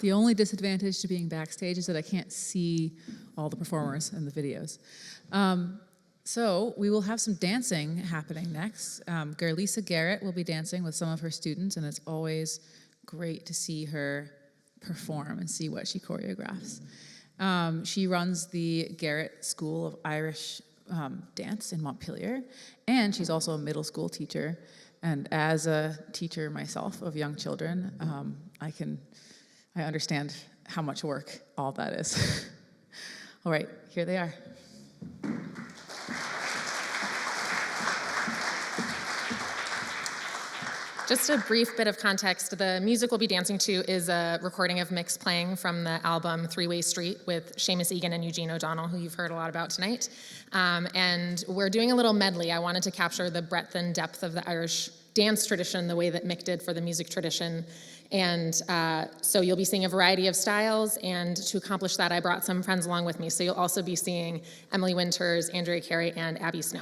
The only disadvantage to being backstage is that I can't see all the performers in the videos. So we will have some dancing happening next. Gerlisa Garrett will be dancing with some of her students, and it's always great to see her perform and see what she choreographs. She runs the Garrett School of Irish Dance in Montpelier, and she's also a middle school teacher. And as a teacher myself of young children, I understand how much work all that is. All right, here they are. Just a brief bit of context. The music we'll be dancing to is a recording of Mick's playing from the album Three-Way Street with Seamus, Egan, and Eugene O'Donnell, who you've heard a lot about tonight. And we're doing a little medley. I wanted to capture the breadth and depth of the Irish dance tradition the way that Mick did for the music tradition. And so you'll be seeing a variety of styles, and to accomplish that, I brought some friends along with me. So you'll also be seeing Emily Winters, Andrea Carey, and Abby Snow.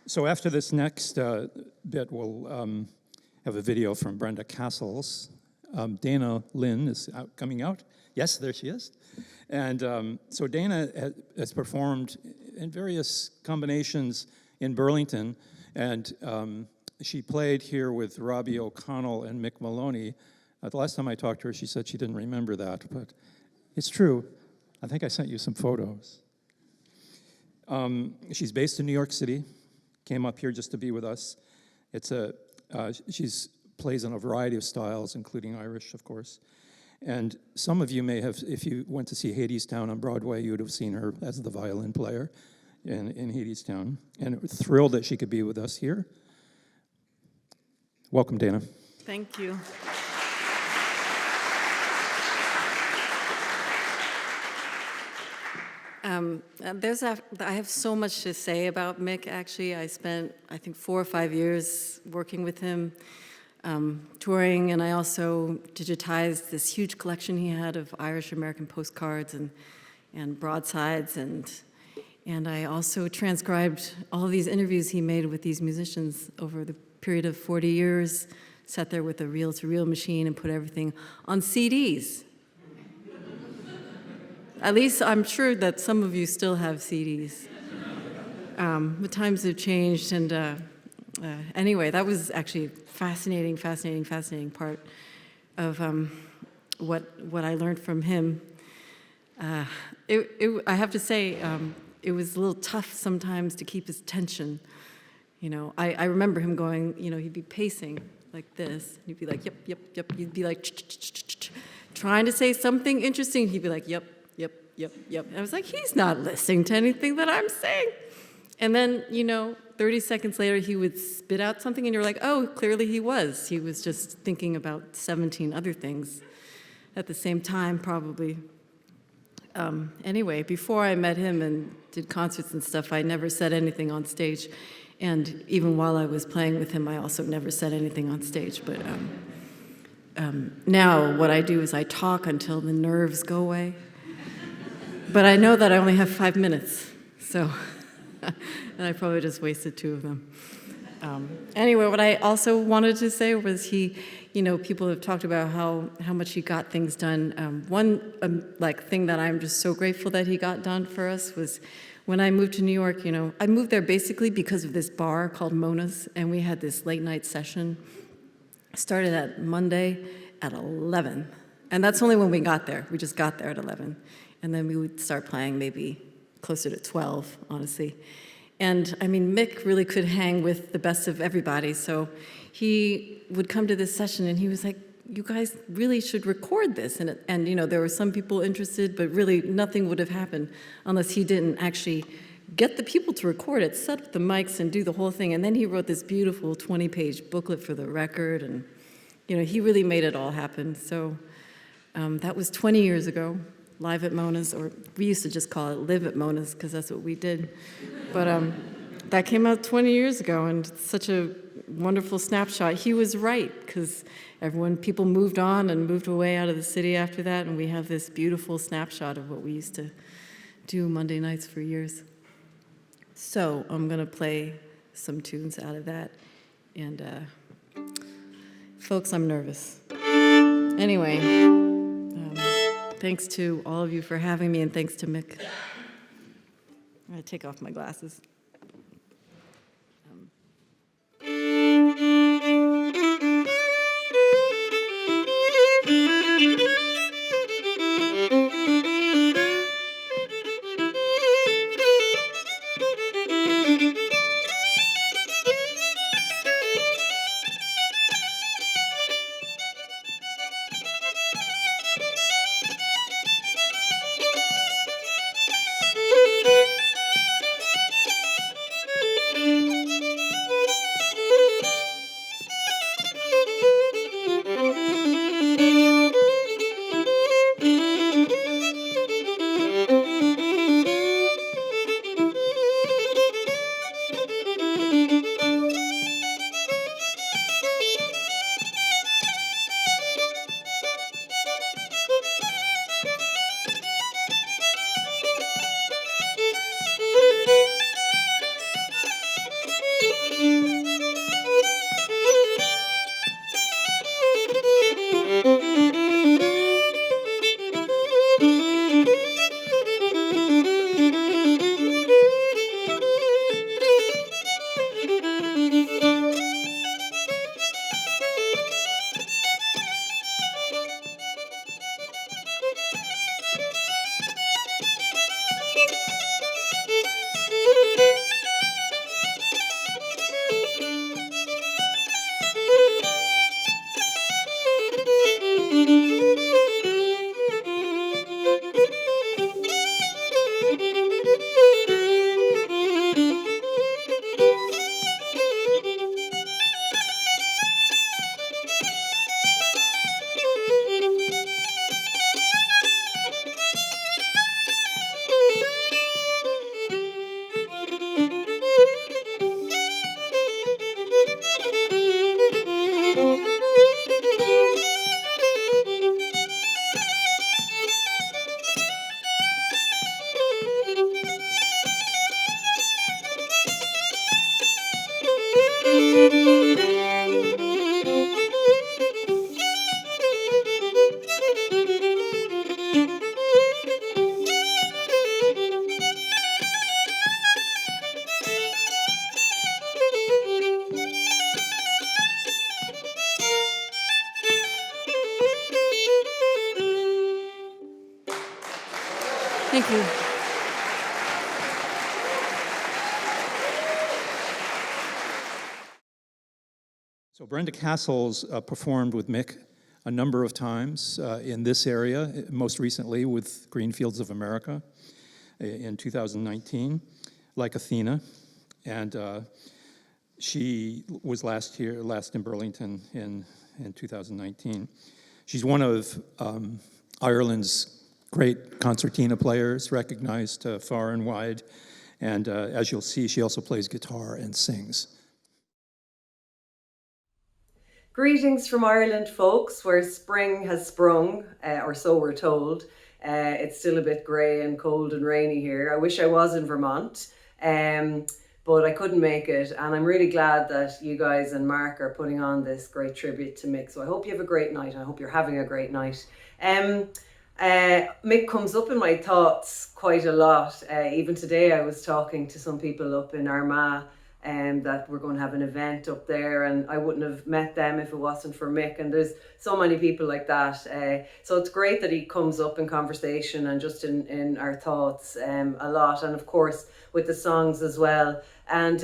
So after this next bit, we'll have a video from Brenda Castles. Dana Lynn is coming out. Yes, there she is. And so Dana has performed in various combinations in Burlington, and she played here with Robbie O'Connell and Mick Moloney. The last time I talked to her, she said she didn't remember that, but it's true. I think I sent you some photos. She's based in New York City, came up here just to be with us. She's plays in a variety of styles, including Irish, of course. And some of you may have, if you went to see Hadestown on Broadway, you would have seen her as the violin player in Hadestown. And we're thrilled that she could be with us here. Welcome, Dana. Thank you. I have so much to say about Mick, actually. I spent, I think, 4 or 5 years working with him, touring, and I also digitized this huge collection he had of Irish-American postcards and broadsides, and I also transcribed all of these interviews he made with these musicians over the period of 40 years, sat there with a reel-to-reel machine and put everything on CDs. At least I'm sure that some of you still have CDs. The times have changed, and anyway, that was actually fascinating part of what I learned from him. I have to say, it was a little tough sometimes to keep his attention. You know, I remember him going, you know, he'd be pacing like this, and he'd be like, yep. He'd be like, trying to say something interesting. He'd be like, yep. And I was like, he's not listening to anything that I'm saying. And then, 30 seconds later, he would spit out something, and you're like, oh, clearly he was. He was just thinking about 17 other things at the same time, probably. Anyway, before I met him and did concerts and stuff, I never said anything on stage. And even while I was playing with him, I also never said anything on stage. But now what I do is I talk until the nerves go away. But I know that I only have 5 minutes, so and I probably just wasted 2 of them. Anyway, what I also wanted to say was people have talked about how much he got things done. One thing that I'm just so grateful that he got done for us was when I moved to New York. I moved there basically because of this bar called Mona's, and we had this late night session. Started at Monday at 11, and that's only when we got there. We just got there at 11. And then we would start playing maybe closer to 12, honestly. And I mean, Mick really could hang with the best of everybody. So he would come to this session and he was like, you guys really should record this. And there were some people interested, but really nothing would have happened unless he didn't actually get the people to record it, set up the mics and do the whole thing. And then he wrote this beautiful 20-page booklet for the record. And, he really made it all happen. So that was 20 years ago. Live at Mona's, or we used to just call it Live at Mona's because that's what we did. But that came out 20 years ago, and it's such a wonderful snapshot. He was right, because people moved on and moved away out of the city after that, and we have this beautiful snapshot of what we used to do Monday nights for years. So I'm going to play some tunes out of that, and folks, I'm nervous. Anyway. Thanks to all of you for having me, and thanks to Mick. I'm going to take off my glasses. Thank you. So Brenda Castles performed with Mick a number of times in this area, most recently with Greenfields of America in 2019, like Athena. And she was last in Burlington in 2019. She's one of Ireland's great concertina players, recognized far and wide. And as you'll see, she also plays guitar and sings. Greetings from Ireland, folks, where spring has sprung, or so we're told. It's still a bit grey and cold and rainy here. I wish I was in Vermont, but I couldn't make it. And I'm really glad that you guys and Mark are putting on this great tribute to Mick. So I hope you have a great night. I hope you're having a great night. Mick comes up in my thoughts quite a lot. Even today I was talking to some people up in Armagh that we're going to have an event up there, and I wouldn't have met them if it wasn't for Mick. And there's so many people like that. So it's great that he comes up in conversation and just in our thoughts a lot. And of course with the songs as well. And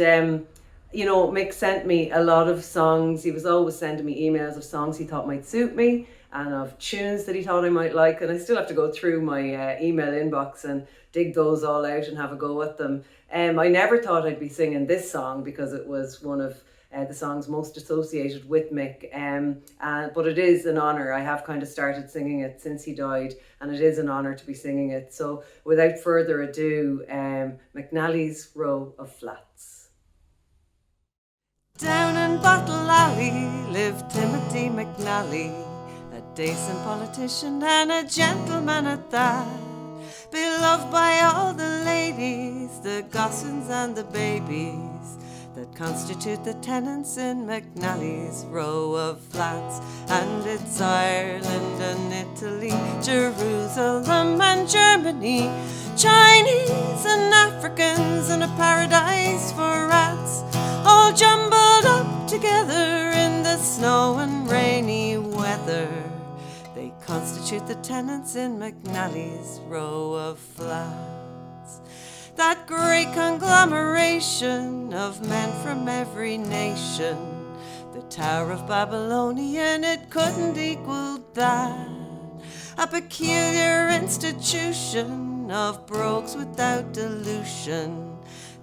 you know, Mick sent me a lot of songs. He was always sending me emails of songs he thought might suit me, and of tunes that he thought I might like. And I still have to go through my email inbox and dig those all out and have a go at them. I never thought I'd be singing this song because it was one of the songs most associated with Mick. But it is an honour. I have kind of started singing it since he died, and it is an honour to be singing it. So without further ado, McNally's Row of Flats. Down in Bottle Alley lived Timothy McNally, a decent politician and a gentleman at that, beloved by all the ladies, the gossins and the babies that constitute the tenants in McNally's Row of Flats. And it's Ireland and Italy, Jerusalem and Germany, Chinese and Africans and a paradise for rats, all jumbled up together in the snow and rainy weather. They constitute the tenants in McNally's Row of Flats. That great conglomeration of men from every nation, the Tower of Babylonian, it couldn't equal that. A peculiar institution of brogues without dilution,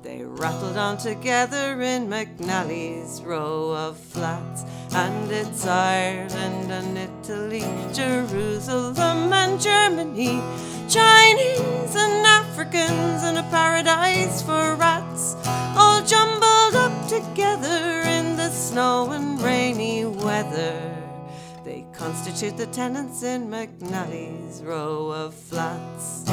they rattled on together in McNally's Row of Flats. And it's Ireland and Italy, Jerusalem and Germany, Chinese and Africans and a paradise for rats, all jumbled up together in the snow and rainy weather. They constitute the tenants in McNally's Row of Flats.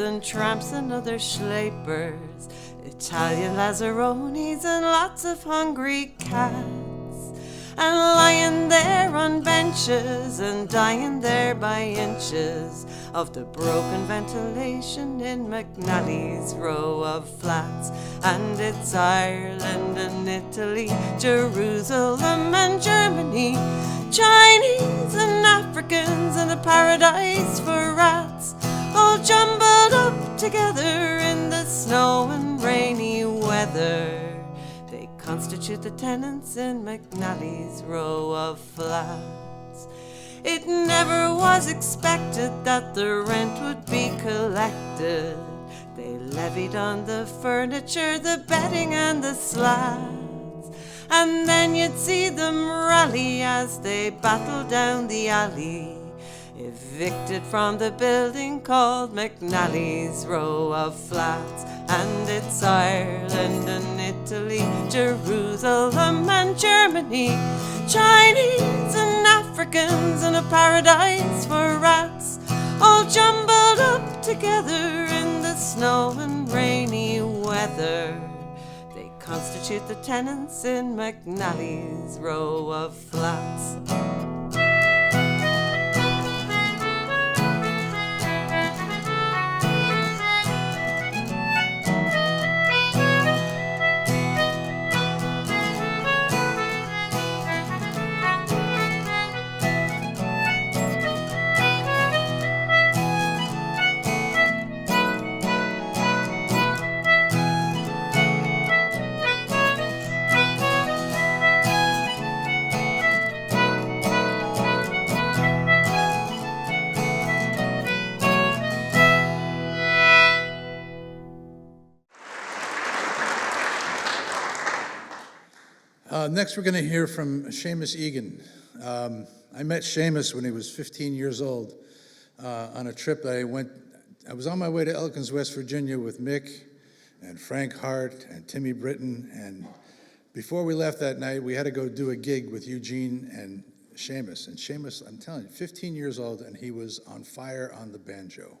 And tramps and other schlapers, Italian lazzaronis and lots of hungry cats, and lying there on benches and dying there by inches of the broken ventilation in McNally's Row of Flats. And it's Ireland and Italy, Jerusalem and Germany, Chinese and Africans and a paradise for rats, all jumbled up together in the snow and rainy weather. They constitute the tenants in McNally's Row of Flats. It never was expected that the rent would be collected. They levied on the furniture, the bedding and the slats, and then you'd see them rally as they battled down the alley, evicted from the building called McNally's Row of Flats. And it's Ireland and Italy, Jerusalem and Germany, Chinese and Africans and a paradise for rats, all jumbled up together in the snow and rainy weather. They constitute the tenants in McNally's Row of Flats. Next, we're going to hear from Seamus Egan. I met Seamus when he was 15 years old on a trip that I was on my way to Elkins, West Virginia with Mick and Frank Hart and Timmy Britton. And before we left that night, we had to go do a gig with Eugene and Seamus. And Seamus, I'm telling you, 15 years old, and he was on fire on the banjo.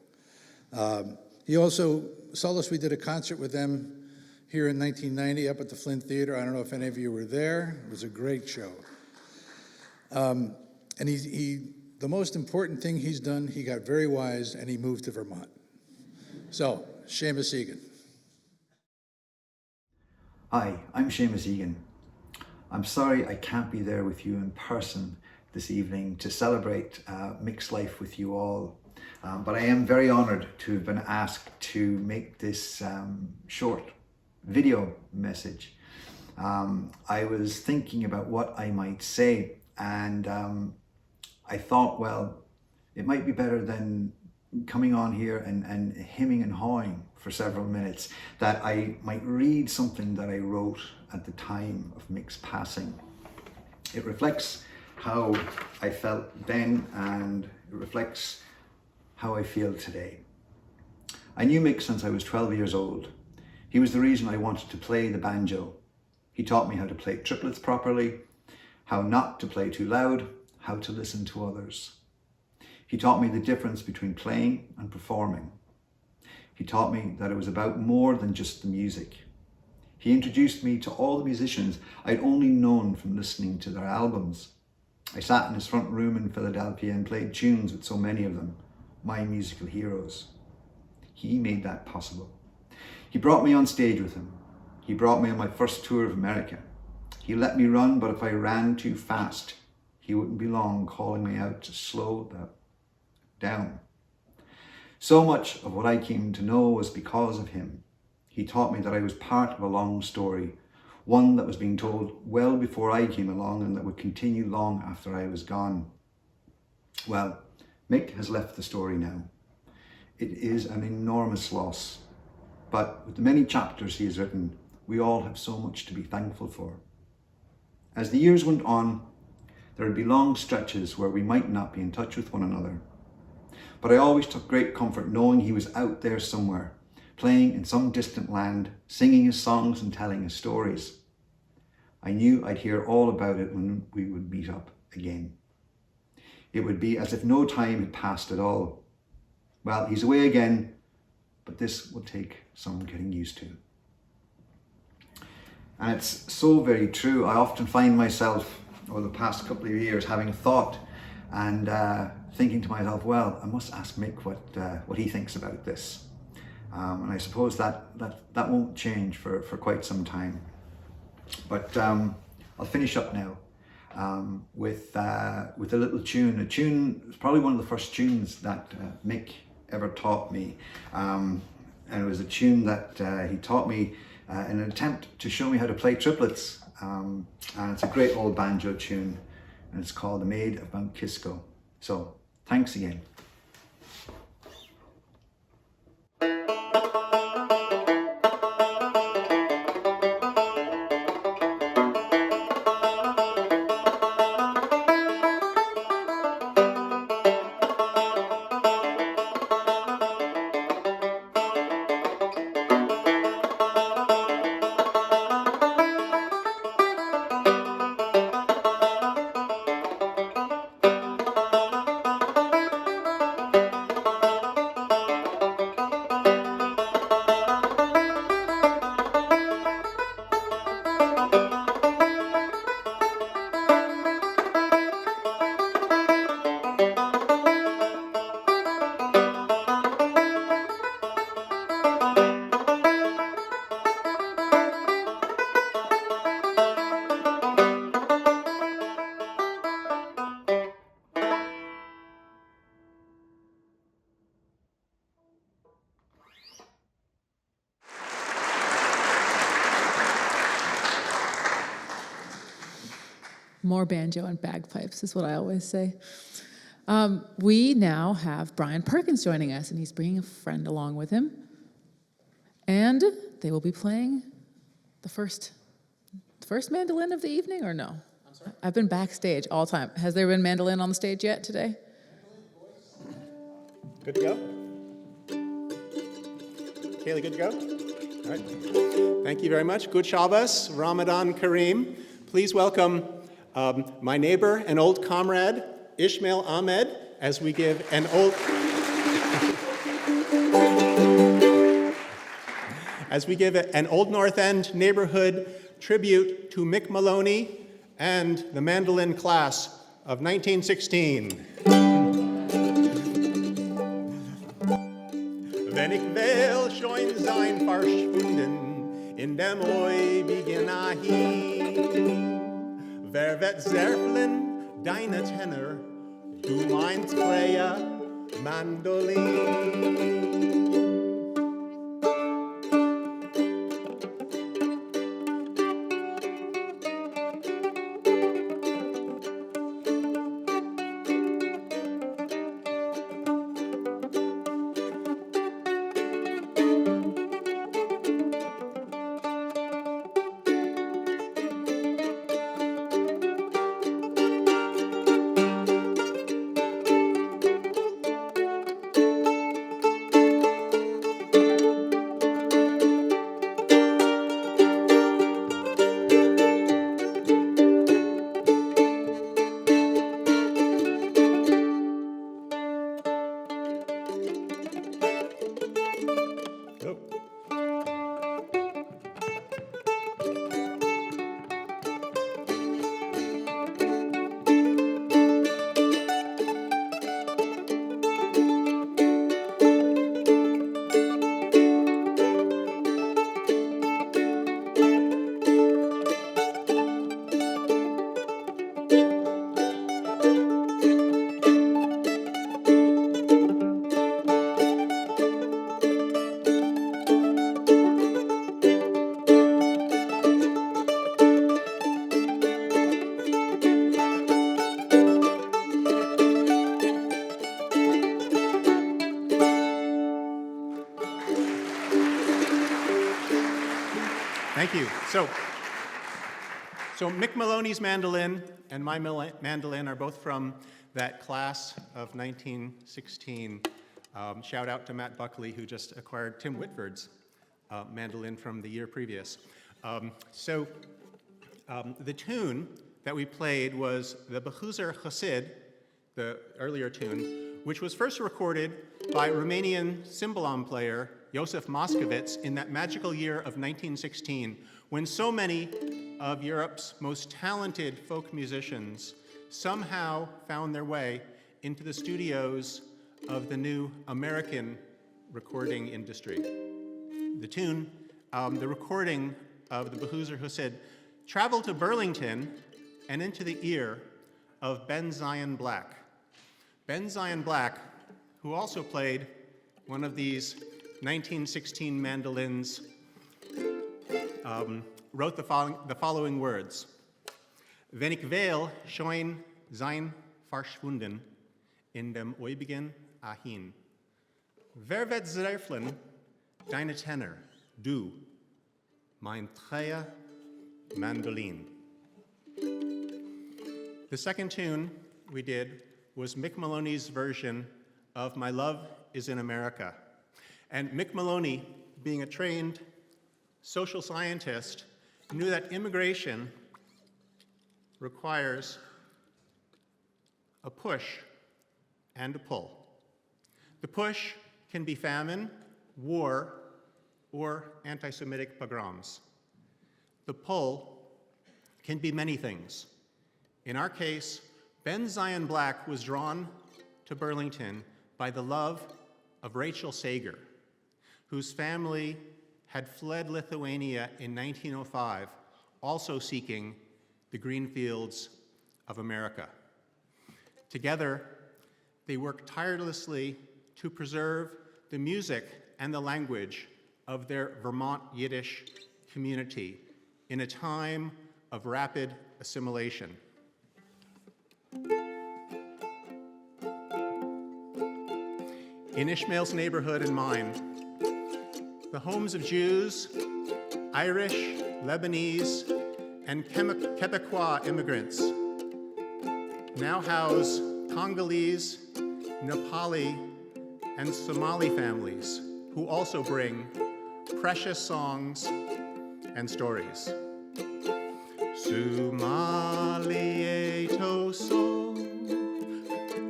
He also saw us. We did a concert with them here in 1990 up at the Flint Theater. I don't know if any of you were there. It was a great show. And the most important thing he's done, he got very wise and he moved to Vermont. So, Seamus Egan. Hi, I'm Seamus Egan. I'm sorry I can't be there with you in person this evening to celebrate Mick's life with you all. But I am very honored to have been asked to make this short video message. I was thinking about what I might say, and I thought, well, it might be better than coming on here and hemming and hawing for several minutes, that I might read something that I wrote at the time of Mick's passing. It reflects how I felt then, and it reflects how I feel today. I knew Mick since I was 12 years old. He was the reason I wanted to play the banjo. He taught me how to play triplets properly, how not to play too loud, how to listen to others. He taught me the difference between playing and performing. He taught me that it was about more than just the music. He introduced me to all the musicians I'd only known from listening to their albums. I sat in his front room in Philadelphia and played tunes with so many of them, my musical heroes. He made that possible. He brought me on stage with him. He brought me on my first tour of America. He let me run, but if I ran too fast, he wouldn't be long calling me out to slow down. So much of what I came to know was because of him. He taught me that I was part of a long story, one that was being told well before I came along and that would continue long after I was gone. Well, Mick has left the story now. It is an enormous loss. But with the many chapters he has written, we all have so much to be thankful for. As the years went on, there would be long stretches where we might not be in touch with one another. But I always took great comfort knowing he was out there somewhere, playing in some distant land, singing his songs and telling his stories. I knew I'd hear all about it when we would meet up again. It would be as if no time had passed at all. Well, he's away again, but this will take some getting used to. And it's so very true. I often find myself over the past couple of years having thought and thinking to myself, well, I must ask Mick what he thinks about this. And I suppose that won't change for quite some time. But I'll finish up now with a little tune. A tune is probably one of the first tunes that Mick ever taught me. And it was a tune that he taught me in an attempt to show me how to play triplets. And it's a great old banjo tune, and it's called The Maid of Mount Kisco. So, thanks again. More banjo and bagpipes is what I always say. We now have Brian Perkins joining us, and he's bringing a friend along with him. And they will be playing the first mandolin of the evening, or no? I'm sorry? I've been backstage all the time. Has there been mandolin on the stage yet today? Good to go? Kaylee, good to go? All right. Thank you very much. Good Shabbos, Ramadan Kareem. Please welcome my neighbor and old comrade, Ishmael Ahmed, as we give an Old North End neighborhood tribute to Mick Moloney and the mandolin class of 1916. Wenn ich will schon sein verschwunden, in dem eu beginn ahin. Wer wird zerfeln deine Tenor, du mein treuer Mandolin. Thank you. So Mick Moloney's mandolin and my mandolin are both from that class of 1916. Shout out to Matt Buckley, who just acquired Tim Whitford's mandolin from the year previous. The tune that we played was the Behuzer Hasid, the earlier tune, which was first recorded by Romanian cymbalom player Josef Moskowitz in that magical year of 1916, when so many of Europe's most talented folk musicians somehow found their way into the studios of the new American recording industry. The tune, the recording of the Behuzer Hasid, traveled to Burlington and into the ear of Ben Zion Black. Ben Zion Black, who also played one of these 1916 mandolins, wrote the following words. Wenn ich will schon sein verschwunden, in dem oebigen Ahin. Wer wird zweiflen, deine Tenor, du, mein treuer Mandolin. The second tune we did was Mick Moloney's version of My Love is in America. And Mick Moloney, being a trained social scientist, knew that immigration requires a push and a pull. The push can be famine, war, or anti-Semitic pogroms. The pull can be many things. In our case, Ben Zion Black was drawn to Burlington by the love of Rachel Sager, whose family had fled Lithuania in 1905, also seeking the green fields of America. Together, they worked tirelessly to preserve the music and the language of their Vermont Yiddish community in a time of rapid assimilation. In Ishmael's neighborhood and mine, the homes of Jews, Irish, Lebanese, and Quebecois immigrants now house Congolese, Nepali, and Somali families who also bring precious songs and stories. Somalie toso,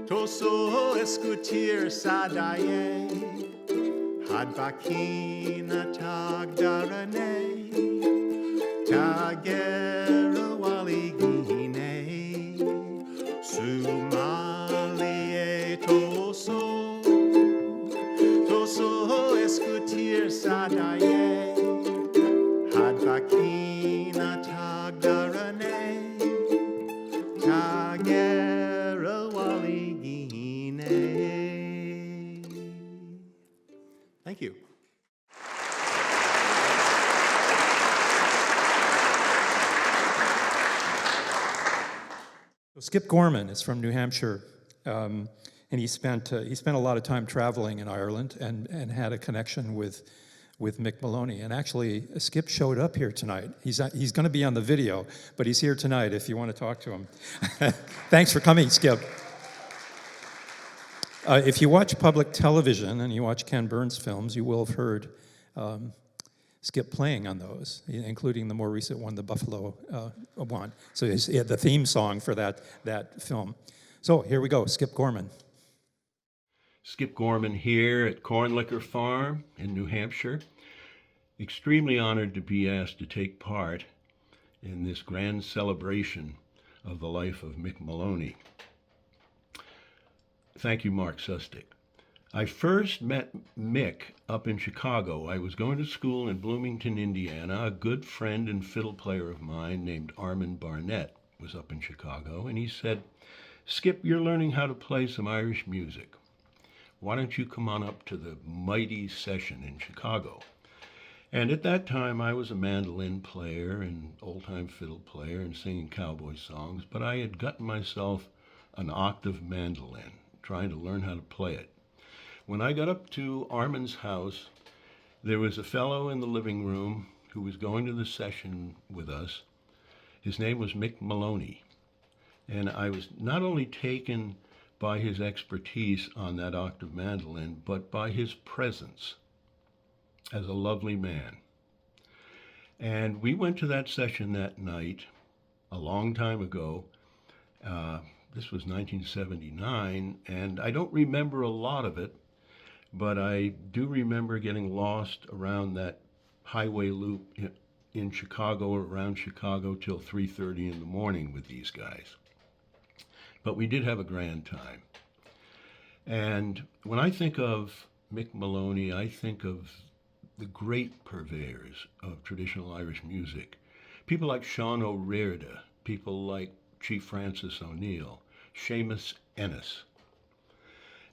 toso escutir sadaye, hadbakina tagdarane, tagera waligine, Somalie toso, toso escutir sadaye, hadbakina tagdarane, tagera waligine. Thank you. Skip Gorman is from New Hampshire, and he spent a lot of time traveling in Ireland and had a connection with Mick Moloney. And actually, Skip showed up here tonight. He's going to be on the video, but he's here tonight if you want to talk to him. Thanks for coming, Skip. If you watch public television and you watch Ken Burns films, you will have heard Skip playing on those, including the more recent one, the Buffalo one. So he had the theme song for that film. So here we go, Skip Gorman. Skip Gorman here at Corn Liquor Farm in New Hampshire. Extremely honored to be asked to take part in this grand celebration of the life of Mick Moloney. Thank you, Mark Sustick. I first met Mick up in Chicago. I was going to school in Bloomington, Indiana. A good friend and fiddle player of mine named Armand Barnett was up in Chicago, and he said, "Skip, you're learning how to play some Irish music. Why don't you come on up to the mighty session in Chicago?" And at that time, I was a mandolin player and old-time fiddle player and singing cowboy songs, but I had gotten myself an octave mandolin, trying to learn how to play it. When I got up to Armand's house, there was a fellow in the living room who was going to the session with us. His name was Mick Moloney, and I was not only taken by his expertise on that octave mandolin, but by his presence as a lovely man. And we went to that session that night a long time ago. This was 1979, and I don't remember a lot of it, but I do remember getting lost around that highway loop in Chicago, or around Chicago, till 3:30 in the morning with these guys. But we did have a grand time. And when I think of Mick Moloney, I think of the great purveyors of traditional Irish music. People like Sean O'Riordan, people like Chief Francis O'Neill, Seamus Ennis.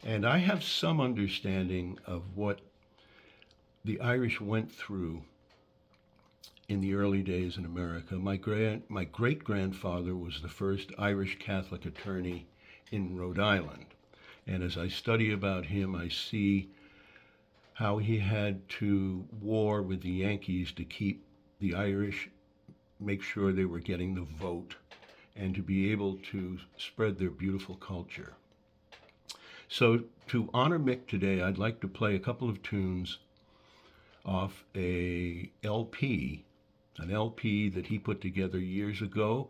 And I have some understanding of what the Irish went through in the early days in America. My great-grandfather was the first Irish Catholic attorney in Rhode Island. And as I study about him, I see how he had to war with the Yankees to keep the Irish, make sure they were getting the vote, and to be able to spread their beautiful culture. So to honor Mick today, I'd like to play a couple of tunes off an LP that he put together years ago.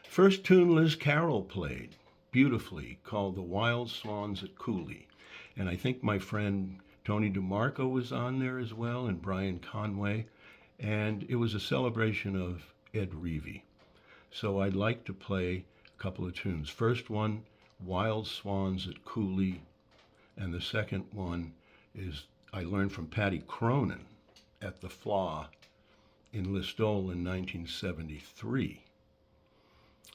First tune Liz Carroll played beautifully, called The Wild Swans at Cooley. And I think my friend Tony DeMarco was on there as well, and Brian Conway. And it was a celebration of Ed Reevy. So I'd like to play a couple of tunes. First one, Wild Swans at Cooley, and the second one is I learned from Patty Cronin at the Flaw in Listowel in 1973.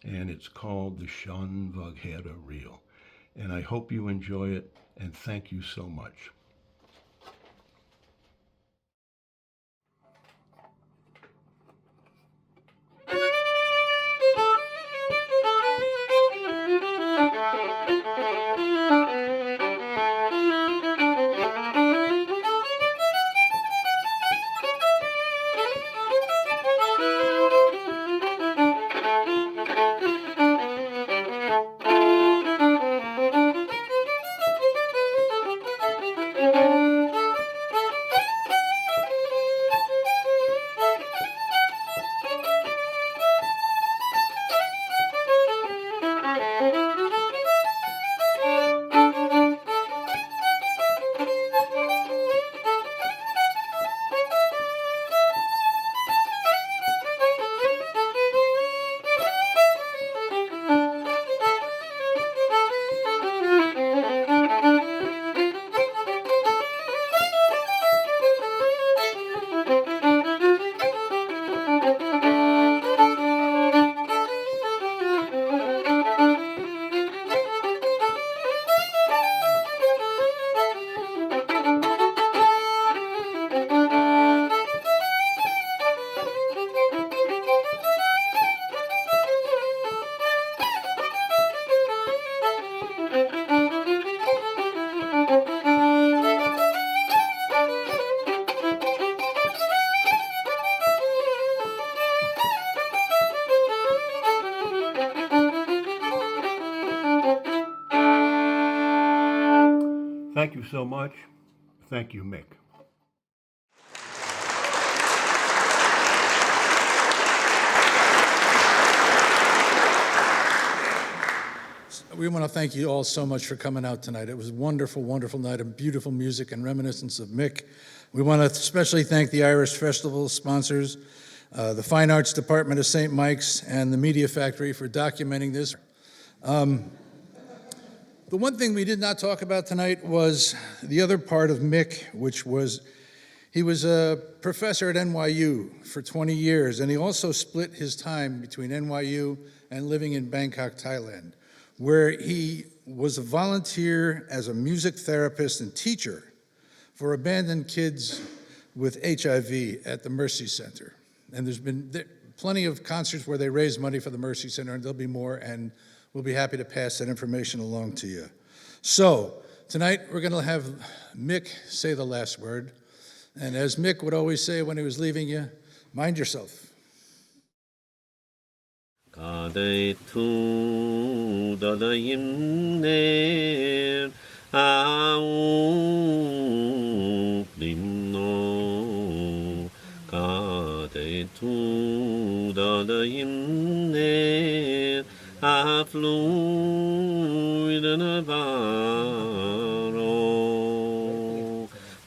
And it's called the Sean Vaghera Reel. And I hope you enjoy it, and thank you so much. Thank you so much. Thank you, Mick. We want to thank you all so much for coming out tonight. It was a wonderful, wonderful night of beautiful music and reminiscence of Mick. We want to especially thank the Irish Festival sponsors, the Fine Arts Department of St. Mike's, and the Media Factory for documenting this. The one thing we did not talk about tonight was the other part of Mick, which was he was a professor at NYU for 20 years, and he also split his time between NYU and living in Bangkok, Thailand, where he was a volunteer as a music therapist and teacher for abandoned kids with HIV at the Mercy Center. And there's been plenty of concerts where they raise money for the Mercy Center, and there'll be more, and we'll be happy to pass that information along to you. So tonight we're going to have Mick say the last word. And as Mick would always say when he was leaving you, mind yourself.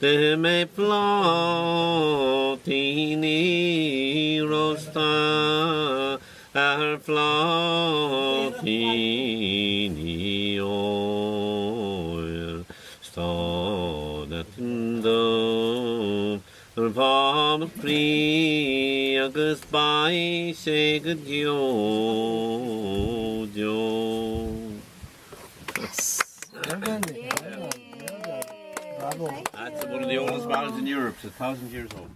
De me plotini rosta ar plotini oil stadet do vam free agus by seged jo. That's one of the oldest ballads in Europe. It's 1,000 years old.